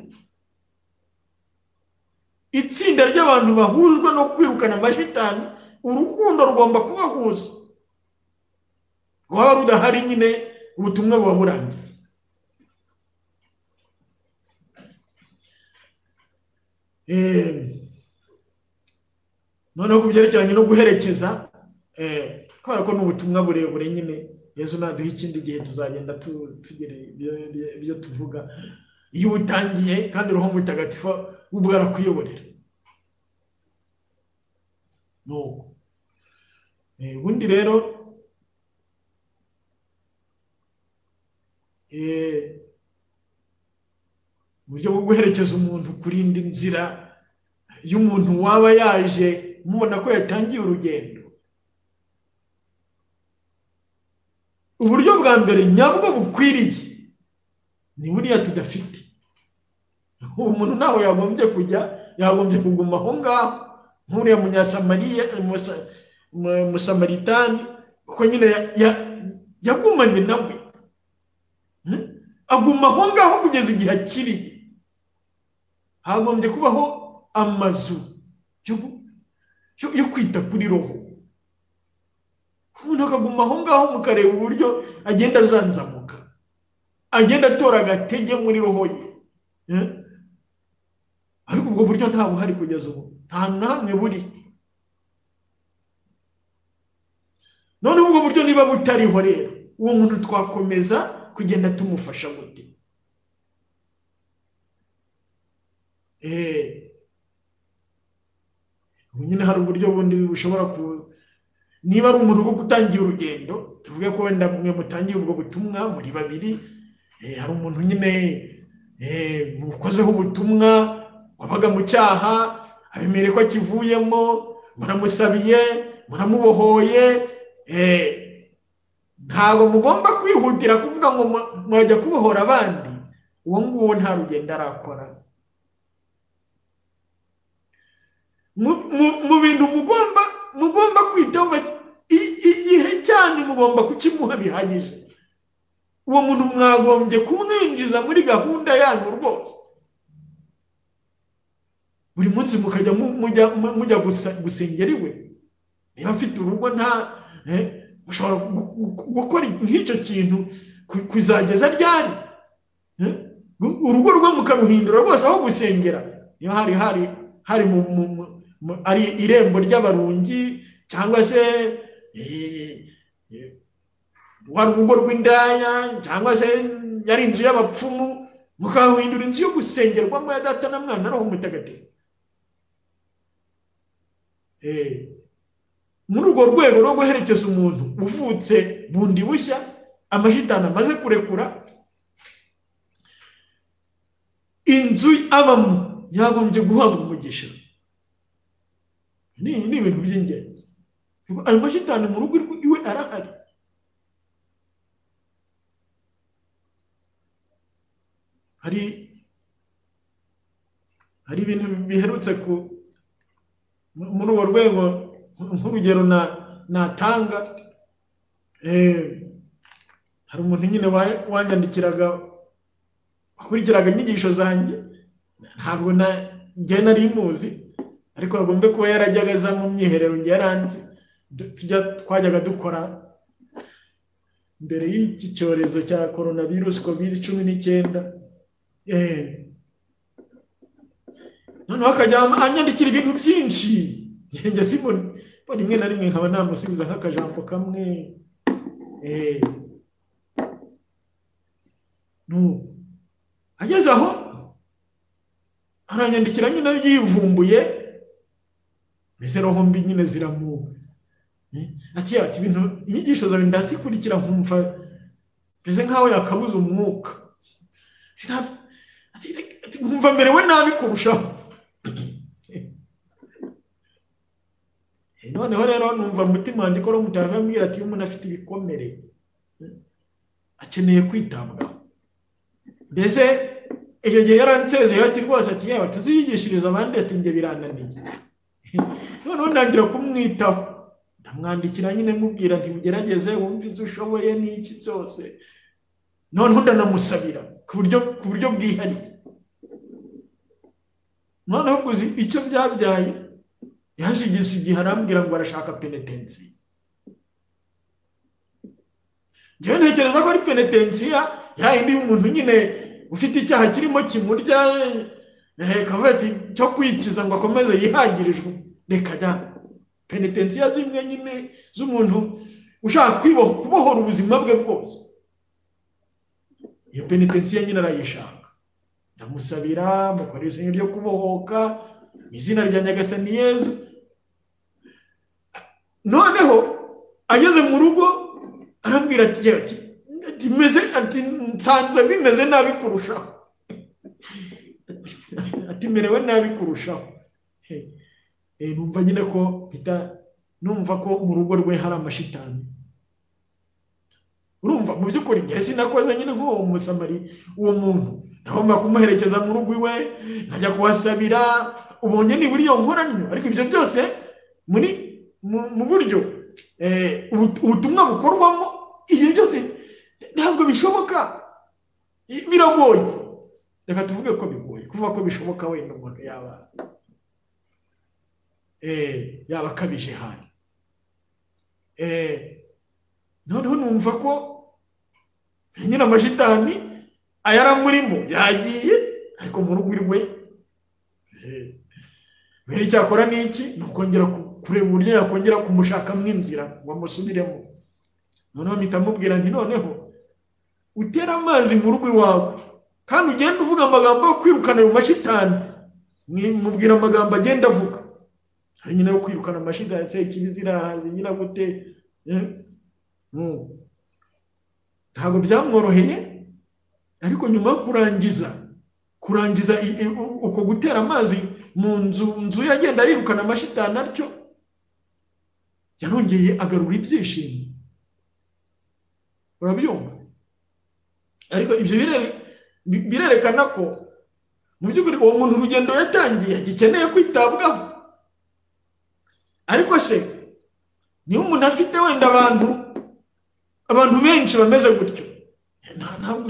Itsinda ry'abantu bahuzwa no kwirukana amashitani, urukundo rugomba kubahuza. Waba rudahari nyine ubutumwa buba burangiye. noneho ku byerekeranye no guherekeza kubera ko n'ubutumwa burebure nyine Yesu naduha ikindi gihe tuzagenda tugira ibyo tuvuga iyo utangiye kandi Roho Mutagatifu ubwo arakuyoborera nuko ubundi rero uburyo bwo guherekeza umuntu kurinda inzira y'umuntu waba yaje mubona ko yatangiye urugendo. Uburyo bwa mbere nyabwo bukwiriye ni buriya tudafite. Umuntu nawe yagombye kujya, yagombye kuguma aho ngaho nk'uriya munyasamariya musamaritani uko nyine yagumanye nawe, aguma aho ngaho kugeza igihe akiriye. Hagombye kubaho amazu yo kwita kuri roho. Umuntu akaguma aho ngaho mukareba uburyo agenda azanzamuka, agenda atora agatege muri roho ye. Ariko ubwo buryo nta buhari kugeza ubu, nta namwe buri. None ubwo buryo niba butariho rero, uwo muntu twakomeza kugenda tumufasha gute? Nyine hari uburyo bundi bushobora niba ari umuntu wo gutangira urugendo, tuvuge ko wenda mwe mutangiye ubwo butumwa muri babiri, hari umuntu nyine mukozeho ubutumwa wabaga mu cyaha, abemere ko akivuyemo, muramusabiye, muramubohoye, ntabwo mugomba kwihutira kuvuga ngo murajya kubohora abandi. Uwo nguwo nta rugendo arakora. Mu bintu mugomba kwitaho, igihe cyanyu mugomba kukimuha bihagije. Uwo muntu mwagombye kumwinjiza muri gahunda yanyu rwose. Buri munsi mukajya mujya gusengera iwe. Niba afite urugo mushobora gukora nk'icyo kintu kuzageza ryari? Urugo rwe mukaruhindura rwose aho gusengera. Niba hari ari irembo ry'abarungi cyangwa se wari urugo rw'indaya cyangwa se yari inzu y'abapfumu, mukahindura inzu yo gusengerwamo ya Data na Mwana na Roho Mutagatifu. Muri urwo rwego rwo guherekeza umuntu uvutse bundi bushya, amashitani amaze kurekura, inzu abamo yagombye guhabwa umugisha. Ni ibintu by'ingenzi. Ayo mashitani mu rugo iwe arahari. Hari ibintu biherutse muri uwo rwego, nk'urugero natanga, hari umuntu nyine wanyandikiraga wakurikiraga inyigisho zanjye, ntabwo njye nari muzi, ariko agombe kuba yarajyaga aza mu myiherero njye yaranzi twajyaga dukora mbere y'iki cyorezo cya coronavirus COVID-19. Noneho akajya anyandikira ibintu byinshi, njye simbona rimwe na rimwe nkaba namusubiza nk'akajambo kamwe. Ageze aho aranyandikira nyine yivumbuye, mbese roho mbi nyine ati ibintu inyigisho zawe ndazikurikira nkumva mbese nkaho yakabuze umwuka, nkumva merewe nabi kurushaho. Noneho rero numva umutima wanjye ko mutavambwira ati umuntu afite ibikomere akeneye kwitabwaho. Mbese iyo gihe yaransezeye ati rwose ati yewe tuziyigishiriza abandi, ati njye birananiye. Noneho ntangira kumwitaho, ndamwandikira nyine mubwira nti ugerageze wumve izo ushoboye n'iki byose. Noneho ndanamusabira ku buryo bwihariye. Noneho guzi icyo byabyaye, yashigise igihe arambwira ngo arashaka penetensiya. Njyewe ntekereza ko ari penetensiya yayindi y'umuntu nyine ufite icyaha kirimo kimurya, kavuga ati cyo kwikiza ngo akomeze yihagirijwe. Reka penitensiya zimwe nyine z'umuntu ushaka kubohora ubuzima bwe bwose. Iyo penitensiya nyine arayishaka, ndamusabira mukora isengesho ryo kubohoka mu izina rya Nyagasani Yezu. Noneho ageze mu rugo arambwira ati nsanze bimeze nabi kurushaho, ati merewe nabi kurushaho. Numva nyine ko numva ko mu rugo rwe hari amashitani. Urumva mu by'ukuri njye sinakoze nyine nk'uwo musamari, uwo muntu nagomba kumuherekeza mu rugo iwe nkajya kuhasabira, ubonye ni buriyo nkoranyo. Ariko ibyo byose mu buryo ubutumwa bukorwamo, ibyo byose ntabwo bishoboka, biragoye. Reka tuvuge ko bigoye, kuvuga ko bishoboka wenda umuntu yaba akabije hano. Noneho numva ko nyine amashitani ayaramurimo yagiye, ariko mu rugo rwe bene cyakora n'iki nukongera kureba uburyo yakongera kumushakamo inzira ngo amusubiremo. Noneho mpita mubwira nti noneho utera amazi mu rugo iwawe kandi ugenda uvuga amagambo yo kwirukana ayo mashitani. Mubwira amagambo agenda avuga nyine yo kwirukana amashitani, se kibizira nyina gute. Ntabwo byamworoheye, ariko nyuma yo kurangiza uko gutera amazi mu nzu yagenda yirukana amashitani atyo, yarongeye agarura ibyishimo. Urabyumva? Ariko ibyo birerekana ko mu by'ukuri uwo muntu urugendo yatangiye gikeneye kwitabwaho. Ariko se niba umuntu afite wenda abantu benshi bameze gutyo, ntabyo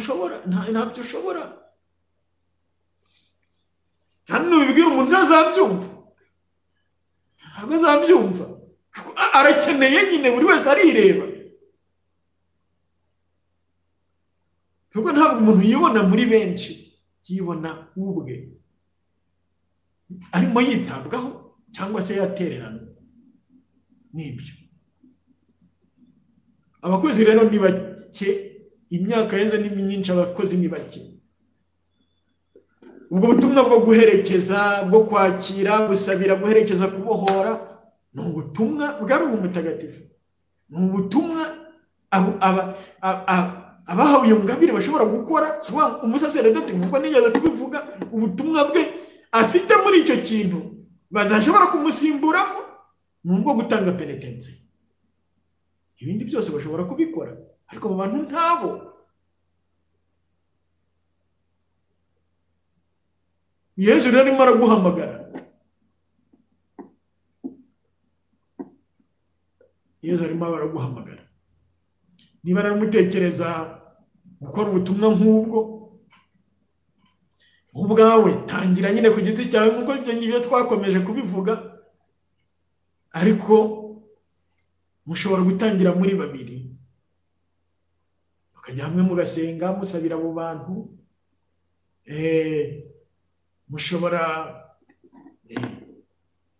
ushobora. Hano bibwira umuntu ntazabyumva, ntabwo azabyumva. Arakeneye nyine, buri wese arireba, kuko ntabwo umuntu yibona muri benshi, yibona ubwe arimo yitabwaho cyangwa se yatererana. Nibyo abakozi rero ni bake, imyaka yeze ni myinshi, abakozi ni bake. Ubwo butumwa bwo guherekeza, bwo kwakira, gusabira, guherekeza, kubohora, ni ubutumwa bwa Roho Mutagatifu. Ni ubutumwa abahawe iyo ngabire bashobora gukora. Umusaseredoti nk'uko nigeze kubivuga, ubutumwa bwe afite muri icyo kintu badashobora kumusimburamo ni ubwo gutanga penitensi. Ibindi byose bashobora kubikora, ariko mu bantu ntabo. Yesu rero arimo araguhamagara. Yesu arimo araguhamagara. Niba naramutekereza gukora ubutumwa nk'ubwo, ubwawe tangira nyine ku giti cyawe nk'uko ibyo twakomeje kubivuga. Ariko mushobora gutangira muri babiri, bakajya hamwe mugasenga musabira abo bantu. Mushobora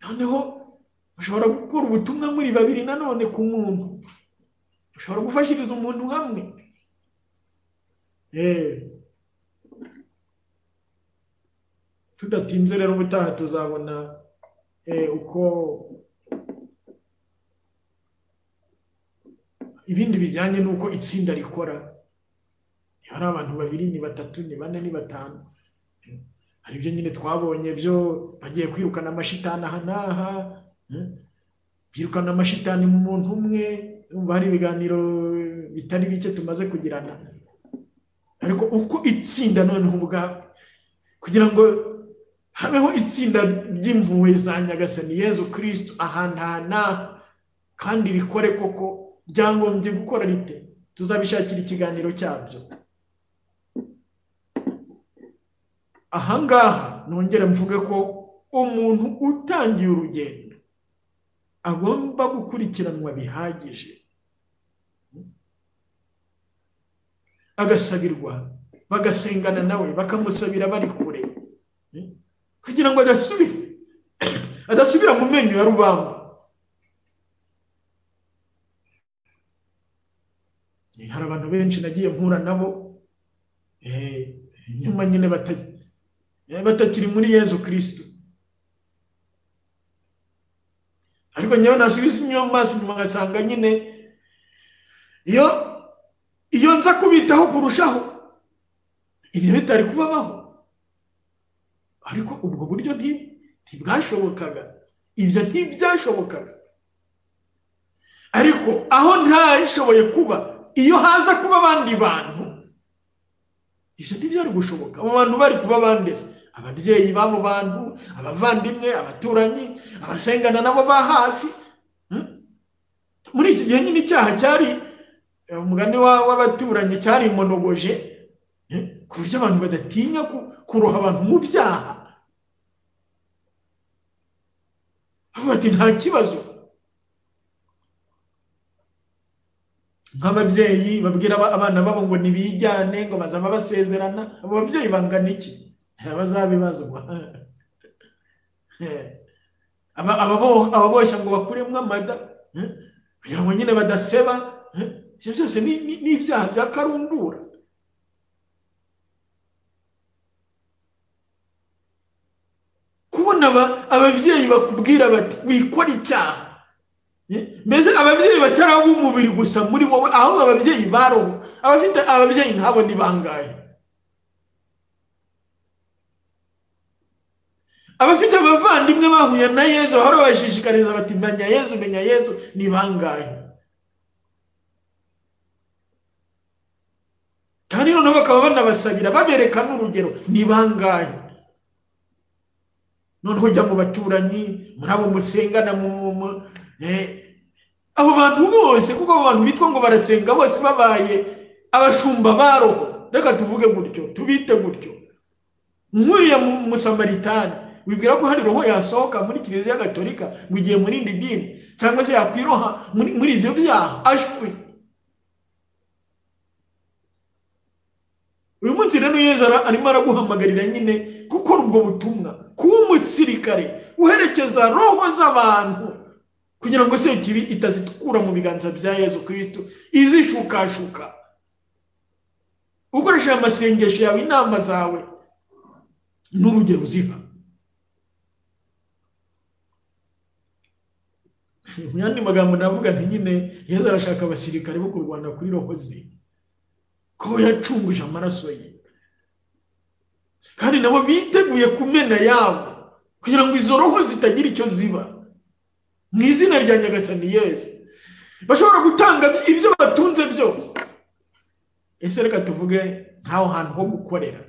noneho mushobora gukora ubutumwa muri babiri nanone ku muntu, mushobora gufashiriza umuntu hamwe. Tudatinze rero ubutaha tuzabona uko ibindi bijyanye n'uko itsinda rikora. Hari abantu babiri, ni batatu, ni bane, ni batanu. Hari ibyo nyine twabonye byo bagiye kwirukana amashitani aha n'aha, birukana amashitani mu muntu umwe. Hari ibiganiro bitari bike tumaze kugirana. Ariko uko itsinda noneho kugira ngo habeho itsinda ry'impuhwe za Nyagasani Yezu Kristo ahantu n'aha kandi rikore koko, ryangombye gukora rite, tuzabishakira ikiganiro cyabyo. Ahangaha nongere mvuge ko umuntu utangiye urugendo agomba gukurikiranwa bihagije, agasabirwa, bagasengana nawe, bakamusabira bari kure, kugira ngo adasubira mu menyo ya rubamba. hari abantu benshi nagiye mpura nabo nyuma nyine batakiri muri Yezu Kristo, ariko nyewe nasubiza inyuma ngasanga nyine iyo nza kubitaho kurushaho ibyo bitari kubabaho, ariko ubwo buryo ntibwashobokaga, ibyo ntibyashobokaga. Ariko aho ntashoboye kuba, iyo haza kuba abandi bantu, ibyo ntibyari gushoboka. Abo bantu bari kuba bandese ababyeyi b'abo bantu, abavandimwe, abaturanyi, abasengana nabo ba hafi. Muri iki gihe nyine icyaha cyari umugani w'abaturanyi cyari monogoje, ku buryo abantu badatinya kuroha abantu mu byaha. Avuga ati nta kibazo. Nk'ababyeyi babwira abana babo ngo nibijyane, ngo bazaba basezerana. Abo babyeyi bangana iki? Bazabibazwa. Ababoshya ngo bakuremwe amada kugira ngo nyine badaseba. Ibyo byose ni ibyaha bya karundura. Kubona ababyeyi bakubwira bati wikora icyaha, mbese ababyeyi batari umubiri gusa muri wowe, ahubwo ababyeyi baroho. Abafite ababyeyi nk'abo ni bangahe? Abafite abavandimwe bahuye na Yezu bahora bashishikariza bati menya Yezu ni bangahe? Kandi noneho bakaba banabasabira babereka n'urugero, ni bangahe? Noneho ujya mu baturanyi, muri abo musengana abo bantu bose, kuko abo bantu bitwa ngo barasenga bose babaye abashumba baroho, reka tuvuge gutyo, tubite gutyo. Nkuriya Musamaritani wibwira ko hari roho yasohoka muri Kiliziya Gatolika ngo igiye muri indi dini, cyangwa se yakwiroha muri ibyo byaha? Ashwi. Uyu munsi rero Yezu arimo araguhamagarira nyine gukora ubwo butumwa, kuba umusirikare uherekeza roho z'abantu, kugira ngo Sekibi itazitukura mu biganza bya Yezu Kristo izishukashuka. Ukoresha amasengesho yawe, inama zawe n'urugero uziha. Mu yandi magambo navuga nti nyine Yezu arashaka abasirikare bo kurwana kuri roho ze, ko yacunguje amaraso ye, kandi nabo biteguye kumena yabo kugira ngo izo roho zitagira icyo ziba. Mu izina rya Nyagasani Yezu bashobora gutanga ibyo batunze byose. Ese reka tuvuge ntaho hantu ho gukorera,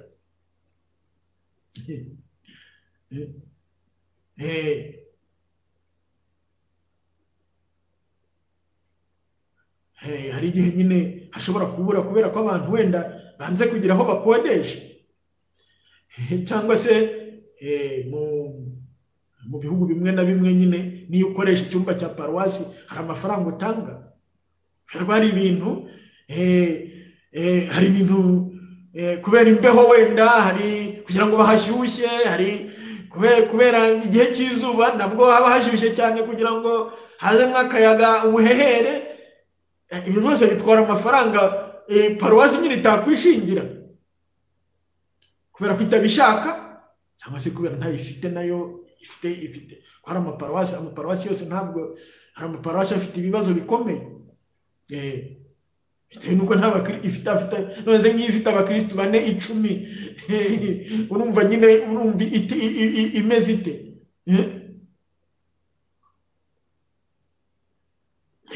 hari igihe nyine hashobora kubura kubera ko abantu wenda banze kugira aho bakodesha, cyangwa se mu bihugu bimwe na bimwe nyine niyo ukoresha icyumba cya paruwasi hari amafaranga utanga. Hari ibintu kubera imbeho wenda, hari kugira ngo bahashyushye, hari kubera igihe cy'izuba nabwo haba hashyushye cyane kugira ngo hazemo akayaga, ubuhehere. Ibyo byose bitwara amafaranga paruwasi nyine itakwishingira, kubera ko itabishaka, cyangwa se kubera ntayifite nayo ifite. Hari amaparuwasi yose ntabwo, hari amaparuwasi afite ibibazo bikomeye, bitewe nuko ifite none nk'iyo ifite abakristo 4, 10, urumva nyine imeze ite?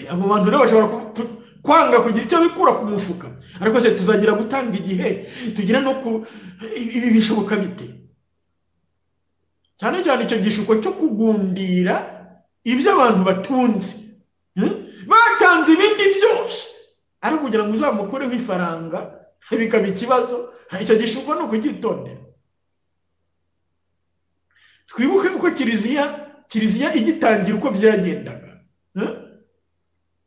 Abo bantu rero bashobora kwanga kugira icyo bikura ku mufuka. Ariko se tuzagira gutanga igihe tugira no ibi bishoboka bite? Cyane cyane icyo gishuko cyo kugundira ibyo abantu batunze, batanze ibindi byose, ariko kugira ngo uzamukureho ifaranga bikaba ikibazo. Icyo gishuko no kugitondera. Twibuke uko Kiliziya igitangira uko byagendaga.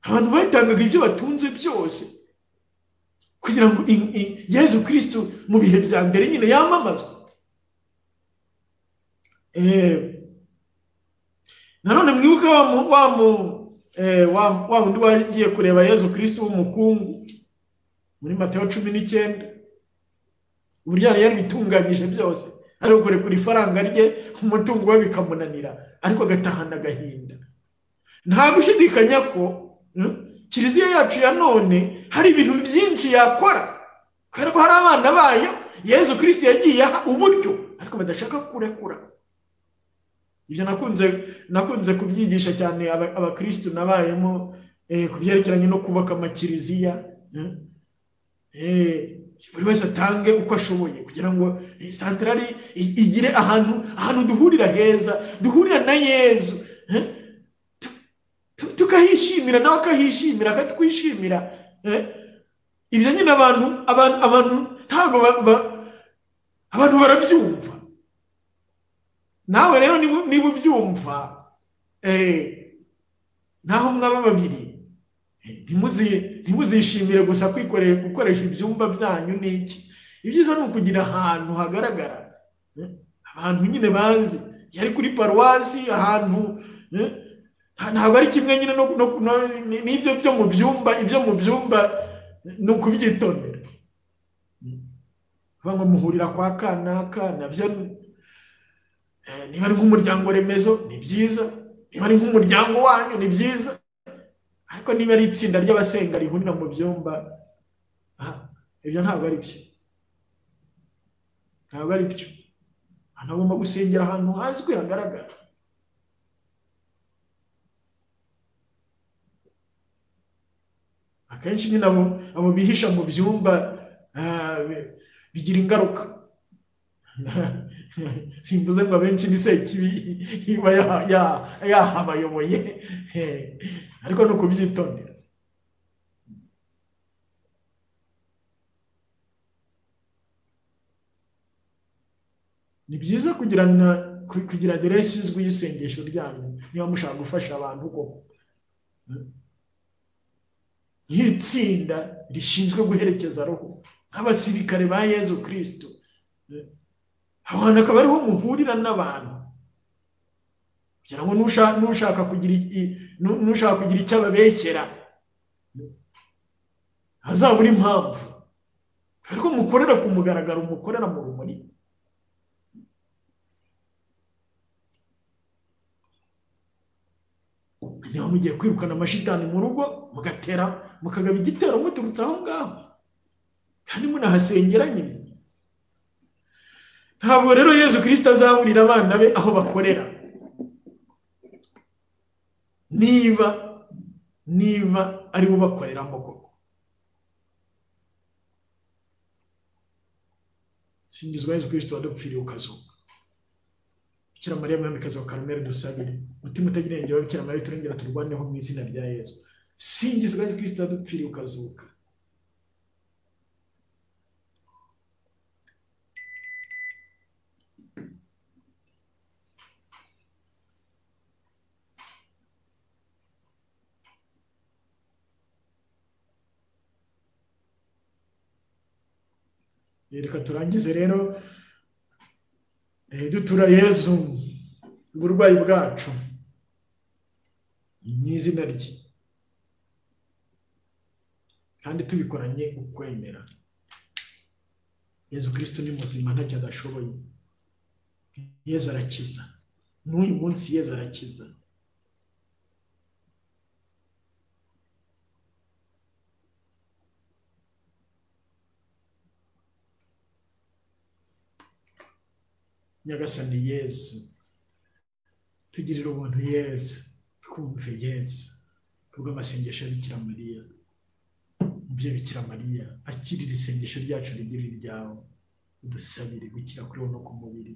Abantu batangaga ibyo batunze byose kugira ngo Yezu Kristo mu bihe bya mbere nyine yamamazwe. Nanone mwibuke wa wundi wagiye kureba Yezu Kristo w'umukungu, muri Mateyo 19. Uburyo yari bitunganyije byose, ariko kuri ifaranga rye umutungo we bikamunanira, ariko agatahana agahinda. Nta gushidikanya ko kiliziya yacu ya none hari ibintu byinshi yakora, kubera ko hari abana bayo Yezu Kristo yagiye aha uburyo, ariko badashaka kurekura. Ibyo nakunze kubyigisha cyane abakristo nabayemo, ku byerekeranye no kubaka amakiliziya. Buri wese atange uko ashoboye kugira ngo santrali igire ahantu duhurira heza, duhurira na Yezu, tukahishimira nawe akahishimira, akatwishimira. Ibyo nyine abantu ntabwo abantu barabyumva. Nawe rero niba ubyumva, naho mwaba babiri, ntimuzishimire gusa gukoresha ibyumba byanyu n'iki. Ibyiza ni ukugira ahantu hagaragara, abantu nyine bazi. Yari kuri paruwasi ahantu, ntabwo ari kimwe nyine n'ibyo byo mu byumba. Ibyo mu byumba ni ukubyitondera. Bamwe muhurira kwa kanaka, nabyo niba ari nk'umuryango remezo ni byiza, niba ari nk'umuryango wanyu ni byiza, ariko niba ari itsinda ry'abasenga rihurira mu byumba, ibyo ntabwo ari byo. Ntabwo ari byo. Agomba gusengera ahantu hazwi hagaragara. Akenshi nyine abo bihisha mu byumba bigira ingaruka. Simvuze ngo abenshi ni sekibi iba yahabayoboye, ariko ni ukubyitondera. Ni byiza kugira aderesi izwi y'isengesho ryanyu niba mushaka gufasha abantu koko. Nk'itsinda rishinzwe guherekeza roho, nk'abasirikare ba Yezu Kristo, abantu akaba ariho muhurira n'abantu, kugira ngo nushaka kugira icyo ababeshyera hazabura impamvu, ariko mukorera ku mugaragaro, mukorera mu rumuri. Niba mugiye kwirukana amashitani mu rugo, mukagaba igitero muturutse aho ngaho, kandi munahasengera nyine. Ntabwo rero Yezu Kristo azahurira abana be aho bakorera, niba ari bo bakoreramo koko. Singizwa Yezu Kristo wadupfiriye ukazuka. Bikira Mariya mwamikazi wa Karumeli dusabire. Mutima utagira inenge wa Bikira Mariya turengera turwaneho mu izina rya Yezu. Singizwa Yezu Kristo wadupfiriye ukazuka. Reka turangize rero dutura Yezu uburwayi bwacu mu izina rye, kandi tubikoranye ukwemera. Yezu Kristo ni muzima, ntacyo adashoboye. Yezu arakiza, n'uyu munsi Yezu arakiza. Nyagasani Yesu, tugirire ubuntu Yesu, twumve Yesu kubw'amasengesho ya Bikira Mariya. Mubyeyi Bikira Mariya, akirira isengesho ryacu rigire iryawe, udusabire gukira kuri wowe no ku mubiri.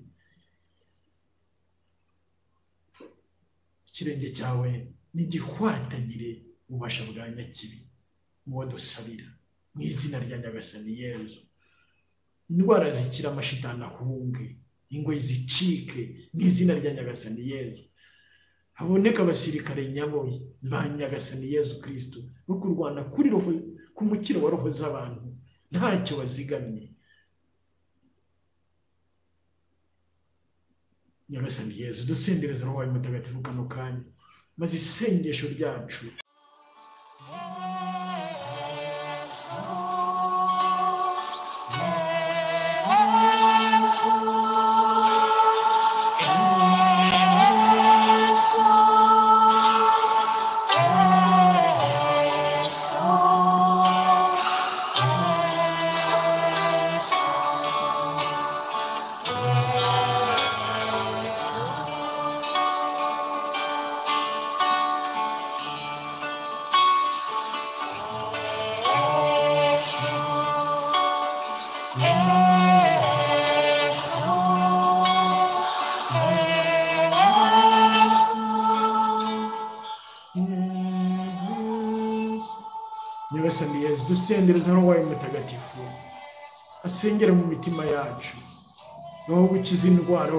Ikirenge cyawe nigihwatagire ububasha bwa Nyakibi, muwo dusabira mu izina rya Nyagasani Yesu. Indwara zikira, amashitani ahunge, ingoyi zicike mu izina rya Nyagasani Yesu. Haboneka abasirikare nyaboye ba Nyagasani Yezu Kristo bo kurwana kuri roho, ku mukiro wa roho z'abantu, ntacyo bazigamye. Nyagasani Yezu, dusendereze roho wawe mutagatifu kano kanya, maze isengesho ryacu nyagasani Yesu dusendereza roho wawe mutagatifu asengera mu mitima yacu roho gukiza indwara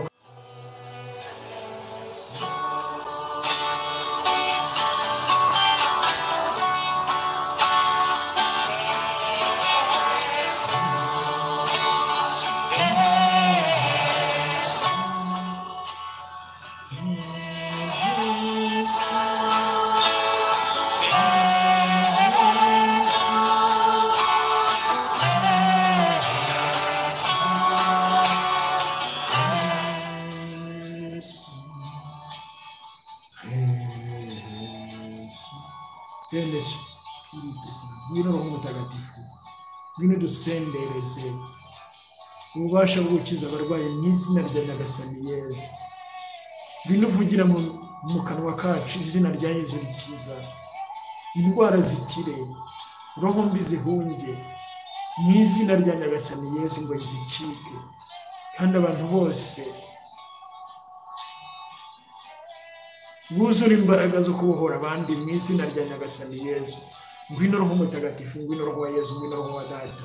ngwino roho mutagatifu ngwino dusendereze ububasha bwo gukiza abarwayi mu izina rya nyagasani Yesu ngwino uvugira mu kanwa kacu izina rya Yesu rikiza indwara zikire roho mbi zihunge mu izina rya nyagasani Yesu ngo zicike kandi abantu bose buzura imbaraga zo kubohora abandi mu izina rya nyagasani Yesu ngwino roho mutagatifu ngwino roho wa Yesu ngwino roho wa data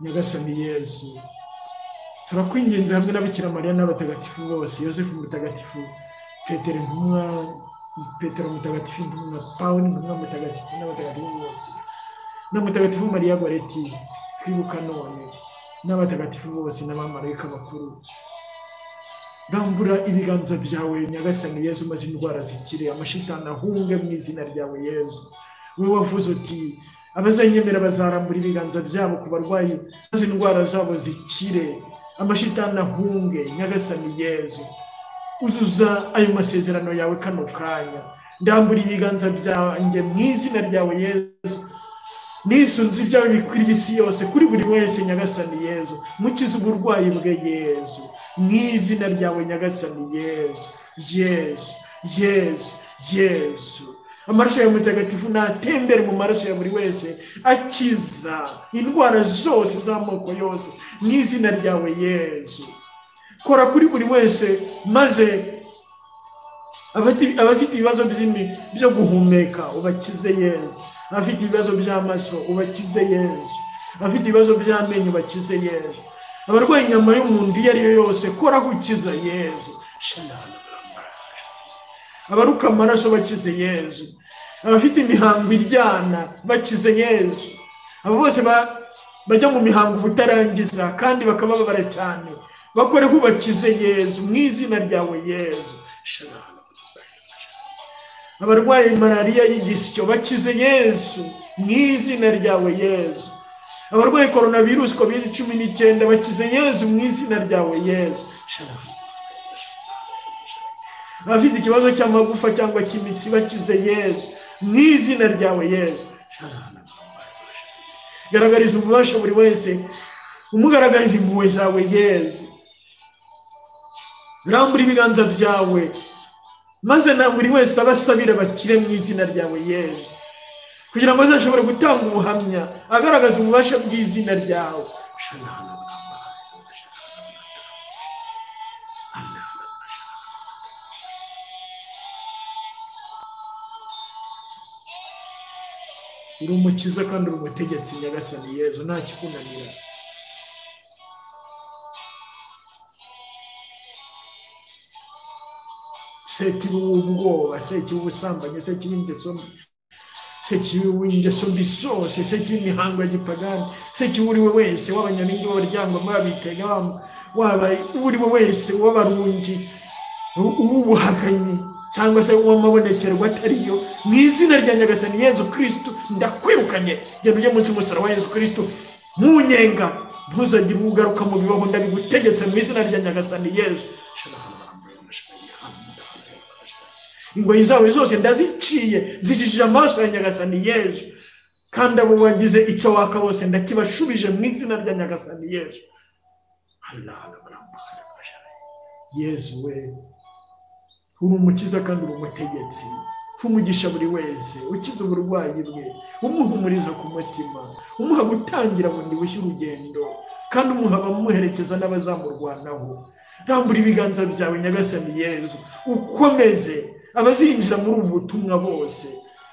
nyagasani Yesu turakwinginze hamwe na Bikira Mariya n'abatagatifu bose Yosefu mutagatifu Petero mutagatifu intumwa Pawulo intumwa mutagatifu n'abatagatifu bose na mutagatifu Mariya Goreti twibuka none n'abatagatifu bose n'abamarayika bakuru rambura ibiganza byawe nyagasani Yesu maze indwara zikire amashitani ahunge mu izina ryawe Yesu wowe wavuze uti abazanyemera bazarambura ibiganza byabo ku barwayi maze indwara zabo zikire amashitani ahunge nyagasani Yesu uzuza ayo masezerano yawe kano kanya ndambura ibiganza byanjye mu izina ryawe Yesu nisunze ibyawe bikwiriye isi yose kuri buri wese nyagasani Yesu mukize uburwayi bwe Yesu mu izina ryawe nyagasani Yesu Yesu Yesu Yesu amaraso ya mutagatifu natembere mu maraso ya buri wese akiza indwara zose z'amoko yose mu izina ryawe Yesu kora kuri buri wese maze abafite ibibazo byo guhumeka ubakize Yesu abafite ibibazo by'amaso ubakize Yesu abafite ibibazo by'amenyo ubakize Yesu abarwaye inyama y'umuntu iyo ari yo yose kora gukiza Yesu abaruka amaraso bakize Yesu abafite imihango iryana bakize Yesu abo bose bajya mu mihango butarangiza kandi bakababara cyane bakore kubakize Yesu mu izina ryawe Yesu abarwaye malariya y'igisyo bakize Yesu mu izina ryawe Yesu abarwaye coronavirus COVID-19 bakize Yesu mu izina ryawe Yesu abafite ikibazo cy'amagufa cyangwa cy'imitsi bakize Yesu mu izina ryawe Yesu garagariza ububasha buri wese umugaragariza impuhwe zawe Yesu rambura ibiganza byawe maze na buri wese abasabira bakire mu izina ryawe Yesu kugira ngo azashobore gutanga ubuhamya agaragaza ububasha bw'izina ryawe uri umukiza kandi uri umutegetsi nyagasani Yezu, nta kikunanira. Sekibi w'ubwoba, sekibi w'ubusambanyi, sekibi w'ingeso mbi, sekibi w'ingeso mbi zose, sekibi w'imihango ya gipagani, sekibi uri we wese w'abanyamingi b'abaryangombe babitega, waba uri we wese w'abarungi, uw'ubuhakanyi cyangwa se uw'amabonekerwa atariyo, mu izina rya nyagasani Yezu Kristo ndakwirukanye. Genda ujye munsi y'umusaraba wa Yezu Kristo munyenga, ntuzagire ugaruka mu bibaho, ndabigutegetse mu izina rya nyagasani Yezu. Ingoyi zawe zose ndaziciye, nzicishije amaraso ya nyagasani Yezu, kandi abo wagize icyo waka bose ndakibashubije mu izina rya nyagasani Yezu. Yezu we, uri umukiza kandi uri umutegetsi, umugisha buri wese, ukiza uburwayi bwe, umuhumuriza ku mutima, umuha gutangira bundi bushya urugendo, kandi umuha abamuherekeza n'abazamurwanaho. Rambura ibiganza byawe nyagasani Yezu, ukomeze abazinjira muri ubu butumwa bose,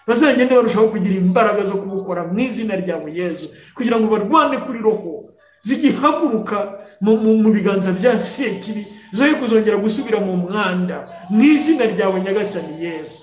bazagende barushaho kugira imbaraga zo kubukora mu izina ryawe Yezu, kugira ngo barwane kuri roho zigihaguruka mu biganza bya sekibi, zoye kuzongera gusubira mu mwanda mu izina ryawe nyagasani Yezu.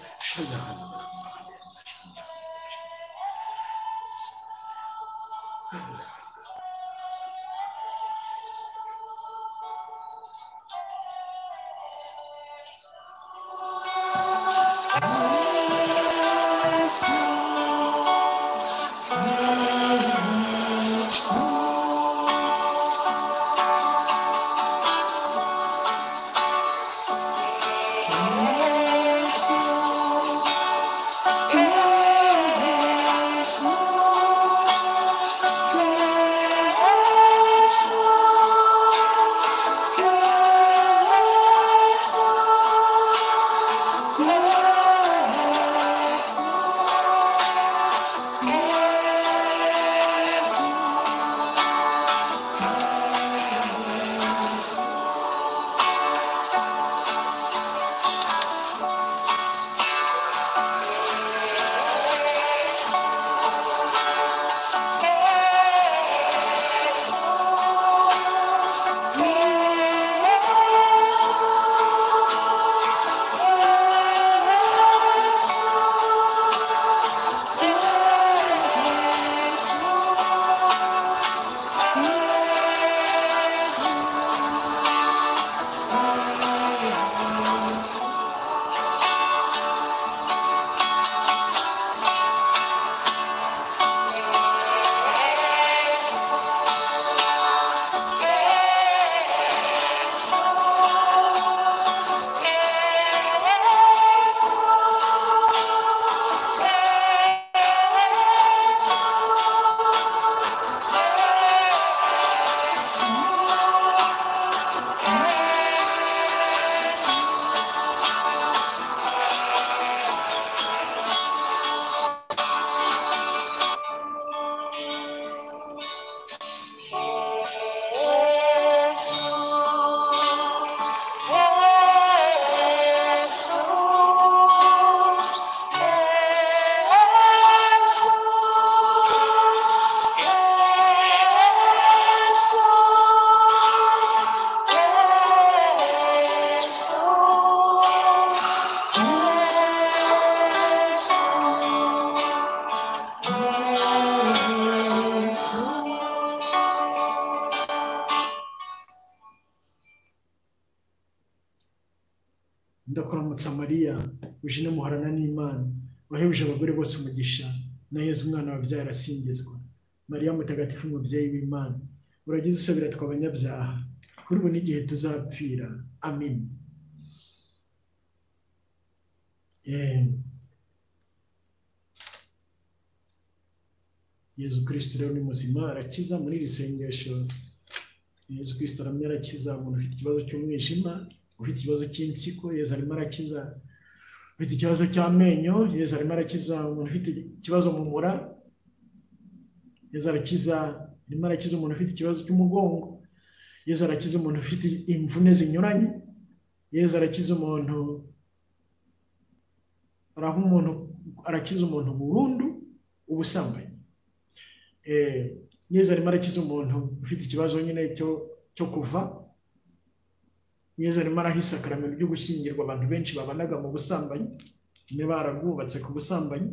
ndakuramutsa Mariya, ujine muharana n'Imana, wahebuje abagore bose umugisha, na Yezu umwana wabyaye arasingizwa. Mariya mutagatifu umubyeyi w'Imana, uragize usabira twe abanyabyaha, kuri ubu n'igihe tuzapfira. Amin. Yezu Kristo rero ni muzima, arakiza muri iri sengesho. Yezu Kristo aramye arakiza umuntu ufite ikibazo cy'umwijima, ufite ikibazo cy'impyiko, Yezu arimo arakiza. Ufite ikibazo cy'amenyo, Yezu arimo arakiza. Umuntu ufite ikibazo mu mura, Yezu arakiza. Arimo arakiza umuntu ufite ikibazo cy'umugongo, Yezu arakiza umuntu ufite imvune zinyuranye, Yezu arakiza umuntu, arakiza umuntu burundu, ubusambanyi. Yezu arimo arakiza umuntu ufite ikibazo nyine cyo kuva. Yezu arimo araha isakaramentu ryo gushyingirwa abantu benshi babanaga mu busambanyi, bamwe barabwubatse ku busambanyi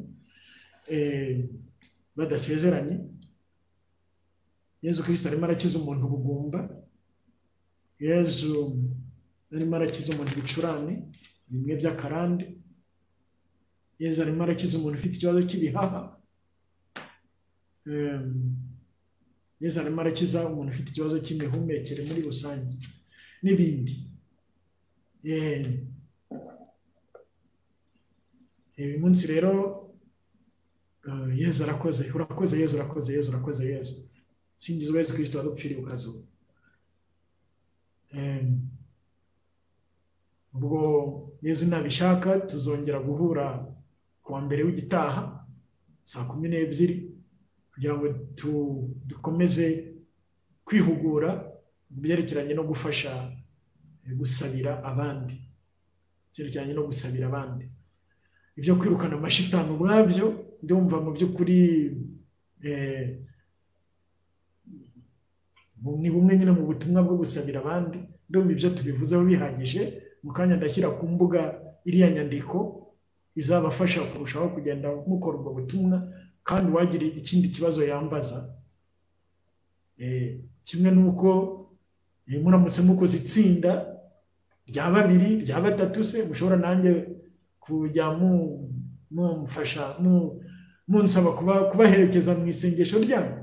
badasezeranye. Yezu Kristo arimo arakiza umuntu ubugumba. Yezu arimo arakiza umuntu ibicurane bimwe by'akarande. Yezu arimo arakiza umuntu ufite ikibazo cy'ibihaha. Yezu arimo arakiza umuntu ufite ikibazo cy'imihumekere muri rusange n'ibindi. Uyu munsi rero Yezu arakoze, urakoze Yezu, urakoze Yezu, urakoze Yezu. Singizwa Yezu Kristo wadupfiriye ukazuka. Ubwo Yezu nabishaka tuzongera guhura kuwa mbere w'igitaha saa 12 kugira ngo dukomeze kwihugura mu byerekeranye no gufasha gusabira abandi, byerekeranye no gusabira abandi. Ibyo kwirukana amashitani ubwabyo ndumva mu by'ukuri ni bumwe nyine mu butumwa bwo gusabira abandi. Ndumva ibyo tubivuzeho bihagije. Mu kanya ndashyira ku mbuga iriya nyandiko izabafasha kurushaho kugenda mukora ubwo butumwa, kandi wagira ikindi kibazo yambaza. Kimwe nuko muramutse mukoze itsinda rya 2 rya 3 se mushobora nanjye kujya mumfasha munsaba kubaherekeza mu isengesho ryanyu,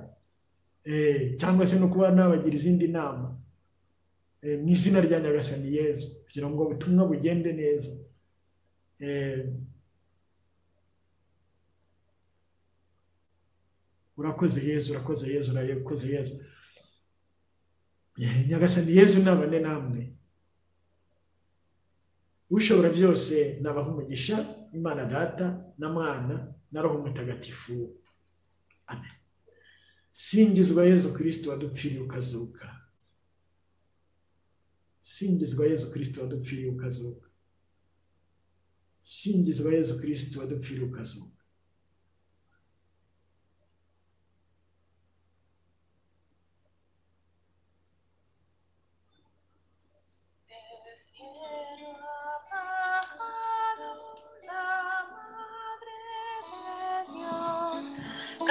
cyangwa se no kuba nabagira izindi nama mu izina rya Nyagasani Yezu kugira ngo ubutumwa bugende neza. Urakoze Yezu, urakoze Yezu, urakoze Yezu. Nyagasani Yezu nabane namwe. Ushobora byose nabaha umugisha, Imana Data na Mwana na Roho Mutagatifu. Amen. Singizwa Yezu Kristo wadupfiriye ukazuka. Singizwa Yezu Kristo wadupfiriye ukazuka. Singizwa Yezu Kristo wadupfiriye ukazuka.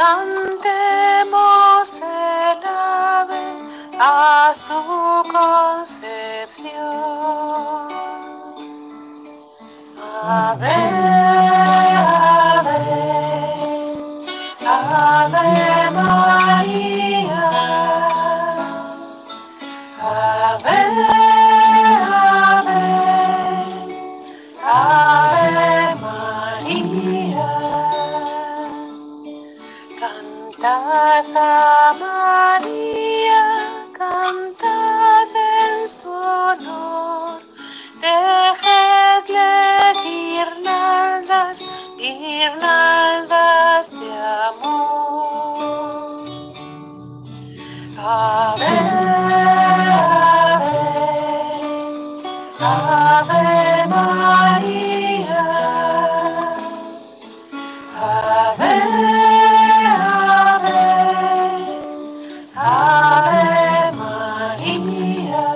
Cantemos el ave a su concepción. Ave, ave, ave María. Ave, ave, ave María. Cantad a María, cantad en su honor, tejidle guirnaldas, guirnaldas de amor. Ave, ave, ave María. Ave, Ave María.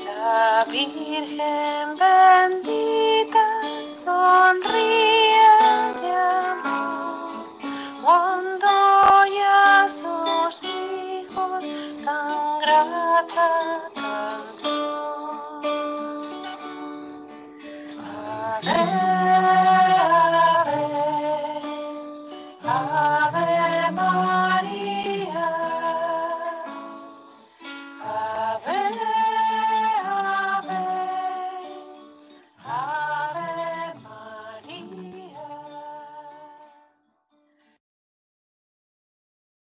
La Virgen bendita sonríe de amor cuando ya sus hijos tan grata